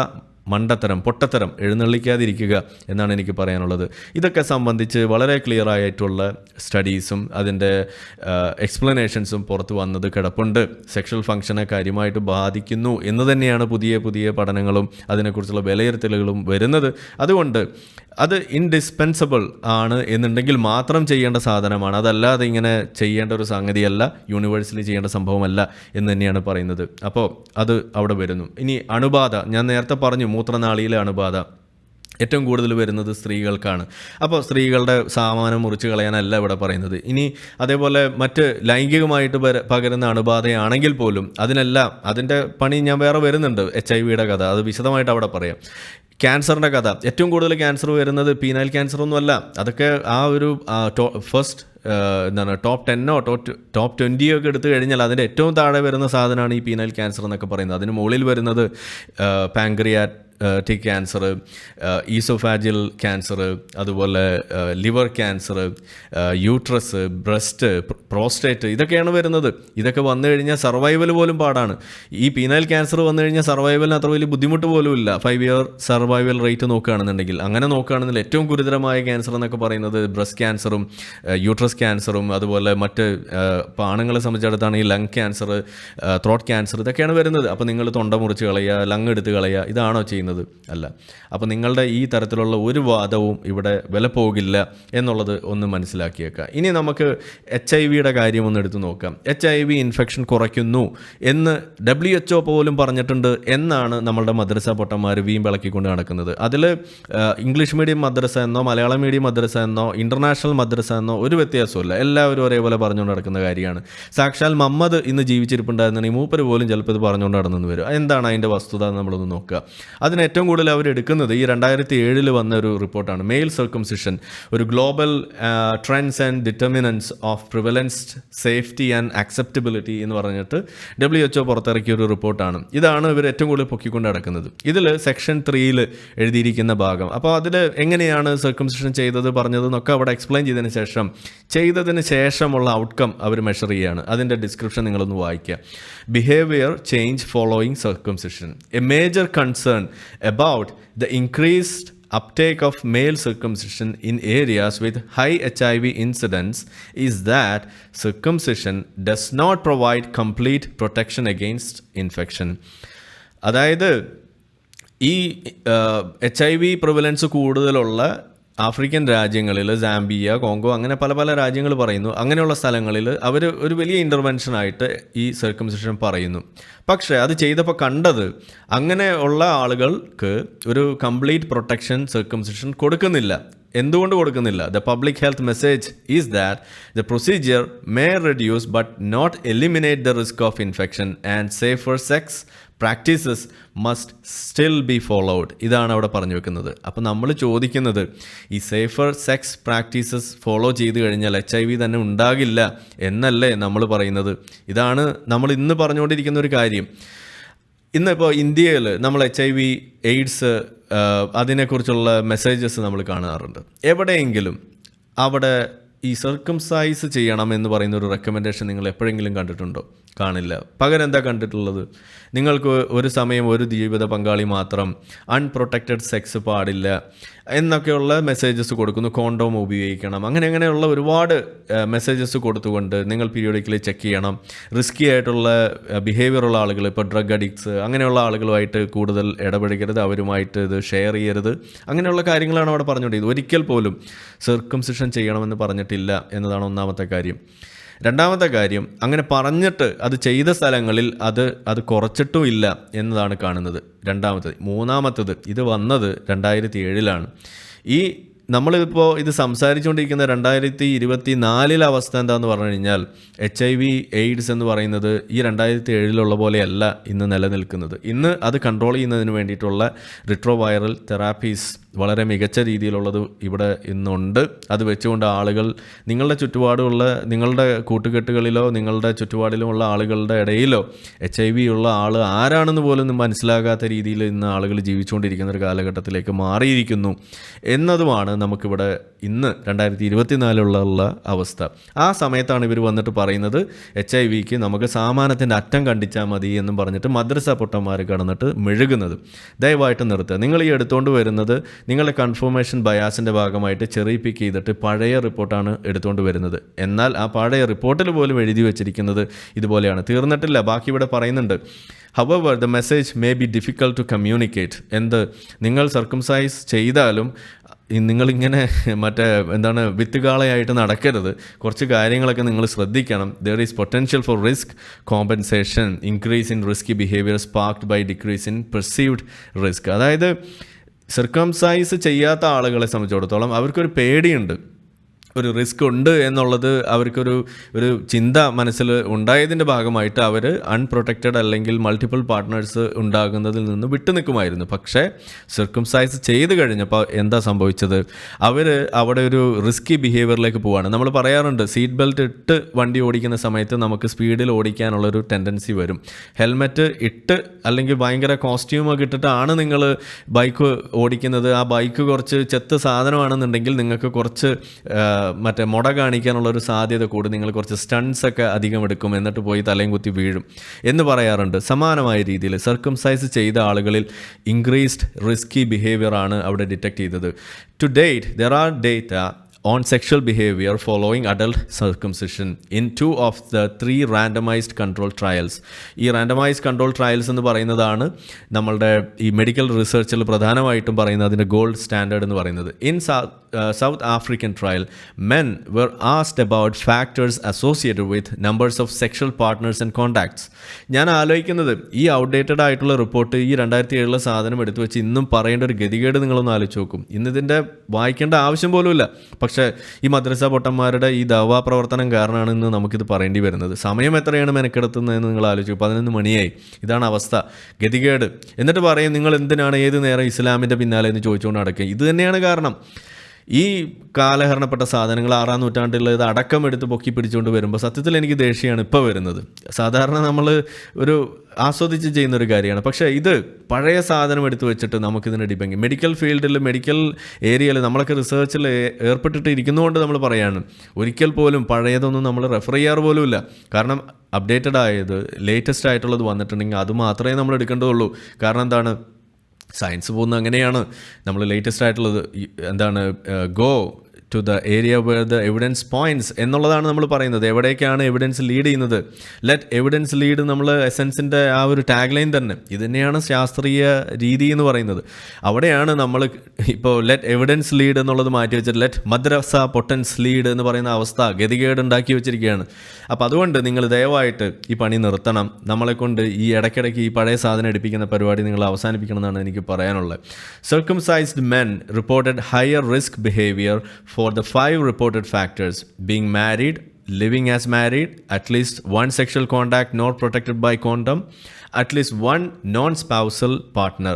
മണ്ടത്തരം പൊട്ടത്തരം എഴുന്നള്ളിക്കാതിരിക്കുക എന്നാണ് എനിക്ക് പറയാനുള്ളത്. ഇതൊക്കെ സംബന്ധിച്ച് വളരെ ക്ലിയർ ആയിട്ടുള്ള സ്റ്റഡീസും അതിൻ്റെ എക്സ്പ്ലനേഷൻസും പുറത്ത് വന്നത് കിടപ്പുണ്ട്. സെക്ഷൽ ഫംഗ്ഷനെ കാര്യമായിട്ട് ബാധിക്കുന്നു എന്ന് തന്നെയാണ് പുതിയ പുതിയ പഠനങ്ങളും അതിനെക്കുറിച്ചുള്ള വിലയിരുത്തലുകളും വരുന്നത്. അതുകൊണ്ട് അത് ഇൻഡിസ്പെൻസബിൾ ആണ് എന്നുണ്ടെങ്കിൽ മാത്രം ചെയ്യേണ്ട സാധനമാണ്, അതല്ലാതെ ഇങ്ങനെ ചെയ്യേണ്ട ഒരു സംഗതിയല്ല, യൂണിവേഴ്സലി ചെയ്യേണ്ട സംഭവമല്ല എന്ന് തന്നെയാണ് പറയുന്നത്. അപ്പോൾ അത് അവിടെ വരുന്നു. ഇനി അണുബാധ, ഞാൻ നേരത്തെ പറഞ്ഞു മൂത്രനാളിയിലെ അണുബാധ ഏറ്റവും കൂടുതൽ വരുന്നത് സ്ത്രീകൾക്കാണ്. അപ്പോൾ സ്ത്രീകളുടെ സാമാനം മുറിച്ച് കളയാനല്ല ഇവിടെ പറയുന്നത്. ഇനി അതേപോലെ മറ്റ് ലൈംഗികമായിട്ട് പകരുന്ന അണുബാധയാണെങ്കിൽ പോലും അതിൻ്റെ പണി ഞാൻ വേറെ വരുന്നുണ്ട്. HIV കഥ അത് വിശദമായിട്ട് അവിടെ പറയാം. ക്യാൻസറിൻ്റെ കഥ, ഏറ്റവും കൂടുതൽ ക്യാൻസർ വരുന്നത് പീനൈൽ ക്യാൻസറൊന്നുമല്ല, അതൊക്കെ ആ ഒരു ഫസ്റ്റ് ടോപ്പ് 10 ടോപ്പ് 20 ഒക്കെ എടുത്തു കഴിഞ്ഞാൽ അതിൻ്റെ ഏറ്റവും താഴെ വരുന്ന സാധനമാണ് ഈ പീനൈൽ ക്യാൻസർ എന്നൊക്കെ പറയുന്നത്. അതിന് മുകളിൽ വരുന്നത് പാങ്ക്രിയാറ്റിക് ക്യാൻസർ, ഈസോഫാജിൽ ക്യാൻസർ, അതുപോലെ liver cancer, uterus, breast, prostate, ഇതൊക്കെയാണ് വരുന്നത്. ഇതൊക്കെ വന്നു കഴിഞ്ഞാൽ സർവൈവൽ പോലും പാടാണ്. ഈ പീനൈൽ ക്യാൻസർ വന്നു കഴിഞ്ഞാൽ സർവൈവലിന് അത്ര വലിയ ബുദ്ധിമുട്ട് പോലും ഇല്ല. 5 year സർവൈവൽ റേറ്റ് നോക്കുകയാണെന്നുണ്ടെങ്കിൽ. അങ്ങനെ നോക്കുകയാണെന്നുണ്ടെങ്കിൽ ഏറ്റവും ഗുരുതരമായ ക്യാൻസർ എന്നൊക്കെ പറയുന്നത് ബ്രസ്റ്റ് ക്യാൻസറും യൂട്രസ് ക്യാൻസറും അതുപോലെ മറ്റ് ആണുങ്ങളെ സംബന്ധിച്ചിടത്താണെങ്കിൽ ലങ് ക്യാൻസർ, ത്രോട്ട് ക്യാൻസർ, ഇതൊക്കെയാണ് വരുന്നത്. അപ്പോൾ നിങ്ങൾ തൊണ്ട മുറിച്ച് കളയുക, ലങ് എടുത്ത് കളയുക, ഇതാണോ ചെയ്യുന്നത്? അല്ല. അപ്പോൾ നിങ്ങളുടെ ഈ തരത്തിലുള്ള ഒരു വാദവും ഇവിടെ വില പോകില്ല എന്നുള്ളത് ഒന്ന് മനസ്സിലാക്കിയേക്കുക. ഇനി നമുക്ക് HIV കാര്യം ഒന്ന് എടുത്ത് നോക്കാം. HIV ഇൻഫെക്ഷൻ കുറയ്ക്കുന്നു എന്ന് WHO പോലും പറഞ്ഞിട്ടുണ്ട് എന്നാണ് നമ്മളുടെ മദ്രസ പൊട്ടന്മാർ വീമ്പിളക്കിക്കൊണ്ട് നടക്കുന്നത്. അതിൽ ഇംഗ്ലീഷ് മീഡിയം മദ്രസ എന്നോ മലയാളം മീഡിയം മദ്രസ എന്നോ ഇൻ്റർനാഷണൽ മദ്രസ എന്നോ ഒരു വ്യത്യാസമില്ല. എല്ലാവരും ഒരേപോലെ പറഞ്ഞുകൊണ്ട് നടക്കുന്ന കാര്യമാണ്. സാക്ഷാൽ മുഹമ്മദ് ഇന്ന് ജീവിച്ചിരിപ്പുണ്ടായിരുന്നെങ്കിൽ മൂപ്പര് പോലും ചിലപ്പോൾ ഇത് പറഞ്ഞുകൊണ്ട് നടന്നു വരും. എന്താണ് അതിൻ്റെ വസ്തുത നമ്മളൊന്ന് നോക്കുക. അതിന് ഏറ്റവും കൂടുതൽ അവർ എടുക്കുന്നത് ഈ 2007 വന്ന ഒരു റിപ്പോർട്ടാണ്. മെയിൽ സർക്കംസിഷൻ, ഒരു global trends and determinants of prevalence, safety and acceptability എന്ന് പറഞ്ഞിട്ട് WHO പുറത്തിറക്കിയ ഒരു റിപ്പോർട്ടാണ്. ഇതാണ് ഇവർ ഏറ്റവും കൂടുതൽ പൊക്കിക്കൊണ്ട് നടക്കുന്നത്. ഇതിൽ സെക്ഷൻ 3 എഴുതിയിരിക്കുന്ന ഭാഗം, അപ്പോൾ അതിൽ എങ്ങനെയാണ് സർക്കംസിഷൻ ചെയ്തത് പറഞ്ഞതെന്നൊക്കെ അവിടെ എക്സ്പ്ലെയിൻ ചെയ്തതിന് ശേഷമുള്ള ഔട്ട്കം അവർ മെഷർ ചെയ്യുകയാണ്. അതിൻ്റെ ഡിസ്ക്രിപ്ഷൻ നിങ്ങളൊന്ന് വായിക്കുക. Behaviour change following circumcision. A major concern about the increased uptake of male circumcision in areas with high HIV incidence is that circumcision does not provide complete protection against infection. അതായത് ഈ HIV prevalence കൂടുതലുള്ള African രാജ്യങ്ങളിൽ, Zambia, Congo, അങ്ങനെ പല പല രാജ്യങ്ങൾ പറയുന്നു. അങ്ങനെയുള്ള സ്ഥലങ്ങളിൽ അവർ ഒരു വലിയ ഇൻ്റർവെൻഷനായിട്ട് ഈ സർക്കംസിഷൻ പറയുന്നു. പക്ഷേ അത് ചെയ്തപ്പോൾ കണ്ടത് അങ്ങനെയുള്ള ആളുകൾക്ക് ഒരു കംപ്ലീറ്റ് പ്രൊട്ടക്ഷൻ സർക്കംസിഷൻ കൊടുക്കുന്നില്ല. എന്തുകൊണ്ട് കൊടുക്കുന്നില്ല? The public health message is that the procedure may reduce but not eliminate the risk of infection and safer sex practices must still be followed. ഇതാണ് അവിടെ പറഞ്ഞു വെക്കുന്നത്. അപ്പോൾ നമ്മൾ ചോദിക്കുന്നത്, ഈ സേഫർ സെക്സ് പ്രാക്ടീസസ് ഫോളോ ചെയ്ത് കഴിഞ്ഞാൽ HIV തന്നെ ഉണ്ടാകില്ല എന്നല്ലേ നമ്മൾ പറയുന്നത്? ഇതാണ് നമ്മൾ ഇന്ന് പറഞ്ഞുകൊണ്ടിരിക്കുന്ന ഒരു കാര്യം. ഇന്നിപ്പോൾ ഇന്ത്യയിൽ നമ്മൾ HIV, എയ്ഡ്സ് അതിനെക്കുറിച്ചുള്ള മെസ്സേജസ് നമ്മൾ കാണാറുണ്ട്. എവിടെയെങ്കിലും അവിടെ ഈ സർക്കംസൈസ് ചെയ്യണം എന്ന് പറയുന്ന ഒരു റെക്കമെൻഡേഷൻ നിങ്ങൾ എപ്പോഴെങ്കിലും കണ്ടിട്ടുണ്ടോ? കാണില്ല. പകരം എന്താ കണ്ടിട്ടുള്ളത്? നിങ്ങൾക്ക് ഒരു സമയം ഒരു ജീവിത പങ്കാളി മാത്രം, അൺപ്രൊട്ടക്റ്റഡ് സെക്സ് പാടില്ല എന്നൊക്കെയുള്ള മെസ്സേജസ് കൊടുക്കുന്നു. കോണ്ടോം ഉപയോഗിക്കണം, അങ്ങനെയുള്ള ഒരുപാട് മെസ്സേജസ് കൊടുത്തുകൊണ്ട് നിങ്ങൾ പീരിയോഡിക്കലി ചെക്ക് ചെയ്യണം. റിസ്കി ആയിട്ടുള്ള ബിഹേവിയറുള്ള ആളുകൾ, ഇപ്പോൾ ഡ്രഗ് അഡിക്ട്സ്, അങ്ങനെയുള്ള ആളുകളുമായിട്ട് കൂടുതൽ ഇടപെടരുത്, അവരുമായിട്ട് ഇത് ഷെയർ ചെയ്യരുത്, അങ്ങനെയുള്ള കാര്യങ്ങളാണ് അവിടെ പറഞ്ഞുകൊണ്ടിരിക്കുന്നത്. ഒരിക്കൽ പോലും സർക്കംസിഷൻ ചെയ്യണമെന്ന് പറഞ്ഞിട്ടില്ല എന്നതാണ് ഒന്നാമത്തെ കാര്യം. രണ്ടാമത്തെ കാര്യം, അങ്ങനെ പറഞ്ഞിട്ട് അത് ചെയ്ത സ്ഥലങ്ങളിൽ അത് കുറച്ചിട്ടും ഇല്ല എന്നതാണ് കാണുന്നത്. രണ്ടാമത്തത്. മൂന്നാമത്തത്, ഇത് വന്നത് 2007 ഈ നമ്മളിപ്പോൾ ഇത് സംസാരിച്ചുകൊണ്ടിരിക്കുന്ന 2024 അവസ്ഥ എന്താന്ന് പറഞ്ഞു കഴിഞ്ഞാൽ HIV എയ്ഡ്സ് എന്ന് പറയുന്നത് ഈ 2007 പോലെയല്ല ഇന്ന് നിലനിൽക്കുന്നത്. ഇന്ന് അത് കൺട്രോൾ ചെയ്യുന്നതിന് വേണ്ടിയിട്ടുള്ള റിട്രോവൈറൽ തെറാപ്പീസ് വളരെ മികച്ച രീതിയിലുള്ളത് ഇവിടെ ഇന്നുണ്ട്. അത് വെച്ചുകൊണ്ട് ആളുകൾ നിങ്ങളുടെ ചുറ്റുപാടുമുള്ള നിങ്ങളുടെ കൂട്ടുകെട്ടുകളിലോ നിങ്ങളുടെ ചുറ്റുപാടിലുമുള്ള ആളുകളുടെ ഇടയിലോ HIV ഉള്ള ആൾ ആരാണെന്ന് പോലും മനസ്സിലാകാത്ത രീതിയിൽ ഇന്ന് ആളുകൾ ജീവിച്ചുകൊണ്ടിരിക്കുന്ന ഒരു കാലഘട്ടത്തിലേക്ക് മാറിയിരിക്കുന്നു എന്നതുമാണ് നമുക്കിവിടെ ഇന്ന് 2024 അവസ്ഥ. ആ സമയത്താണ് ഇവർ വന്നിട്ട് പറയുന്നത് HIV നമുക്ക് സാമാനത്തിൻ്റെ അറ്റം കണ്ടിച്ചാൽ മതി എന്നും പറഞ്ഞിട്ട് മദ്രസ പൊട്ടന്മാർ കടന്നിട്ട് മെഴുകുന്നത്. ദയവായിട്ട് നിർത്തുക. നിങ്ങൾ ഈ എടുത്തുകൊണ്ട് വരുന്നത് നിങ്ങളുടെ കൺഫർമേഷൻ ബയാസിൻ്റെ ഭാഗമായിട്ട് ചെറി പിക്ക് ചെയ്തിട്ട് പഴയ റിപ്പോർട്ടാണ് എടുത്തുകൊണ്ട് വരുന്നത്. എന്നാൽ ആ പഴയ റിപ്പോർട്ടിൽ പോലും എഴുതി വെച്ചിരിക്കുന്നത് ഇതുപോലെയാണ്. തീർന്നിട്ടില്ല, ബാക്കി ഇവിടെ പറയുന്നുണ്ട്. However, the message may be difficult to communicate. നിങ്ങൾ സർക്കംസൈസ് ചെയ്താലും നിങ്ങളിങ്ങനെ എന്താണ് വിത്തുകാളയായിട്ട് നടക്കരുത്. കുറച്ച് കാര്യങ്ങളൊക്കെ നിങ്ങൾ ശ്രദ്ധിക്കണം. There is potential for risk compensation, increase in risky behavior sparked by decrease in perceived risk. അതായത് സർക്കംസൈസ് ചെയ്യാത്ത ആളുകളെ സംബന്ധിച്ചിടത്തോളം അവർക്കൊരു പേടിയുണ്ട്, ഒരു റിസ്ക് ഉണ്ട് എന്നുള്ളത് അവർക്കൊരു ചിന്ത മനസ്സിൽ ഉണ്ടായതിൻ്റെ ഭാഗമായിട്ട് അവർ അൺപ്രൊട്ടക്റ്റഡ് അല്ലെങ്കിൽ മൾട്ടിപ്പിൾ പാർട്ട്നേഴ്സ് ഉണ്ടാകുന്നതിൽ നിന്ന് വിട്ടുനിൽക്കുമായിരുന്നു. പക്ഷേ സർക്കംസൈസ് ചെയ്ത് കഴിഞ്ഞപ്പോൾ എന്താ സംഭവിച്ചത്? അവർ അവിടെ ഒരു റിസ്കി ബിഹേവിയറിലേക്ക് പോവുകയാണ്. നമ്മൾ പറയാറുണ്ട്, സീറ്റ് ബെൽറ്റ് ഇട്ട് വണ്ടി ഓടിക്കുന്ന സമയത്ത് നമുക്ക് സ്പീഡിൽ ഓടിക്കാനുള്ളൊരു ടെൻഡൻസി വരും. ഹെൽമെറ്റ് ഇട്ട് അല്ലെങ്കിൽ ഭയങ്കര കോസ്റ്റ്യൂമൊക്കെ ഇട്ടിട്ടാണ് നിങ്ങൾ ബൈക്ക് ഓടിക്കുന്നത്. ആ ബൈക്ക് കുറച്ച് ചെത്ത് സാധനമാണെന്നുണ്ടെങ്കിൽ നിങ്ങൾക്ക് കുറച്ച് മുട കാണിക്കാനുള്ളൊരു സാധ്യത കൂടി, നിങ്ങൾ കുറച്ച് സ്റ്റൺസൊക്കെ അധികം എടുക്കും, എന്നിട്ട് പോയി തലയും കുത്തി വീഴും എന്ന് പറയാറുണ്ട്. സമാനമായ രീതിയിൽ സർക്കംസൈസ് ചെയ്ത ആളുകളിൽ ഇൻക്രീസ്ഡ് റിസ്കി ബിഹേവിയർ ആണ് അവിടെ ഡിറ്റക്ട് ചെയ്തത്. To date there are data on sexual behavior following adult circumcision in 2 of the 3 randomized control trials. ഈ randomized control trials എന്ന് പറയുന്നതാണ് നമ്മളുടെ ഈ മെഡിക്കൽ റിസർച്ചിൽ പ്രധാനമായിട്ടും പറയുന്നത് അതിൻ്റെ ഗോൾഡ് സ്റ്റാൻഡേർഡ് എന്ന് പറയുന്നത്. In South African trial, men were asked about factors associated with numbers of sexual partners and contacts. ഞാൻ ആലോചിക്കുന്നത് ഈ ഔട്ട്ഡേറ്റഡ് ആയിട്ടുള്ള റിപ്പോർട്ട് ഈ 2007 സാധനം എടുത്തു വെച്ച് ഇന്നും പറയേണ്ട ഒരു ഗതികേട് നിങ്ങളൊന്ന് ആലോചിച്ച് നോക്കും. ഇന്നിതിൻ്റെ വായിക്കേണ്ട ആവശ്യം പോലുമില്ല. പക്ഷേ ഈ മദ്രസ പൊട്ടന്മാരുടെ ഈ ദവാ പ്രവർത്തനം കാരണമാണ് ഇന്ന് നമുക്കിത് പറയേണ്ടി വരുന്നത്. സമയം എത്രയാണ് മെനക്കെടുത്തുന്നതെന്ന് നിങ്ങൾ ആലോചിക്കും. 11 മണിയായി. ഇതാണ് അവസ്ഥ, ഗതികേട്. എന്നിട്ട് പറയും നിങ്ങൾ എന്തിനാണ് ഏത് നേരം ഇസ്ലാമിൻ്റെ പിന്നാലെ എന്ന് ചോദിച്ചുകൊണ്ട് നടക്കുക. ഇത് തന്നെയാണ് കാരണം. ഈ കാലഹരണപ്പെട്ട സാധനങ്ങൾ 6-ാം നൂറ്റാണ്ടിൽ ഇത് അടക്കം എടുത്ത് പൊക്കി പിടിച്ചുകൊണ്ട് വരുമ്പോൾ സത്യത്തിൽ എനിക്ക് ദേഷ്യമാണ് ഇപ്പോൾ വരുന്നത്. സാധാരണ നമ്മൾ ഒരു ആസ്വദിച്ച് ചെയ്യുന്നൊരു കാര്യമാണ്. പക്ഷേ ഇത് പഴയ സാധനം എടുത്ത് വെച്ചിട്ട് നമുക്കിതിനെ ഡിബങ്ക് മെഡിക്കൽ ഫീൽഡിൽ മെഡിക്കൽ ഏരിയയിൽ നമ്മളൊക്കെ റിസർച്ചിൽ ഏർപ്പെട്ടിട്ട് ഇരിക്കുന്നതുകൊണ്ട് നമ്മൾ പറയാണ്. ഒരിക്കൽ പോലും പഴയതൊന്നും നമ്മൾ റെഫർ ചെയ്യാറ് പോലുമില്ല. കാരണം അപ്ഡേറ്റഡ് ആയത് ലേറ്റസ്റ്റ് ആയിട്ടുള്ളത് വന്നിട്ടുണ്ടെങ്കിൽ അത് മാത്രമേ നമ്മൾ എടുക്കേണ്ടതുള്ളൂ. കാരണം എന്താണ്, സയൻസ് പോകുന്നത് അങ്ങനെയാണ്. നമ്മൾ ലേറ്റസ്റ്റ് ആയിട്ടുള്ളത് go to the area where the evidence points എന്നുള്ളതാണ് നമ്മൾ പറയുന്നത്. എവിടേക്കാണ് എവിഡൻസ് ലീഡ് ചെയ്യുന്നത്? ലെറ്റ് എവിഡൻസ് ലീഡ് നമ്മൾ എസൻസിൻ്റെ ആ ഒരു ടാഗ് ലൈൻ തന്നെ. ഇത് തന്നെയാണ് ശാസ്ത്രീയ രീതി എന്ന് പറയുന്നത്. അവിടെയാണ് നമ്മൾ ഇപ്പോൾ ലെറ്റ് എവിഡൻസ് ലീഡ് എന്നുള്ളത് മാറ്റി വെച്ചിട്ട് ലെറ്റ് മദ്രസ പൊട്ടൻസ് ലീഡ് എന്ന് പറയുന്ന അവസ്ഥ ഗതികേട് ഉണ്ടാക്കി വെച്ചിരിക്കുകയാണ്. അപ്പോൾ അതുകൊണ്ട് നിങ്ങൾ ദയവായിട്ട് ഈ പണി നിർത്തണം. നമ്മളെക്കൊണ്ട് ഈ ഇടയ്ക്കിടയ്ക്ക് ഈ പഴയ സാധനം എടുപ്പിക്കുന്ന പരിപാടി നിങ്ങൾ അവസാനിപ്പിക്കണം എന്നാണ് എനിക്ക് പറയാനുള്ളത്. Circumcised men reported higher risk behaviour for the 5 reported factors: being married, living as married, at least one sexual contact not protected by condom, at least one non-spousal partner,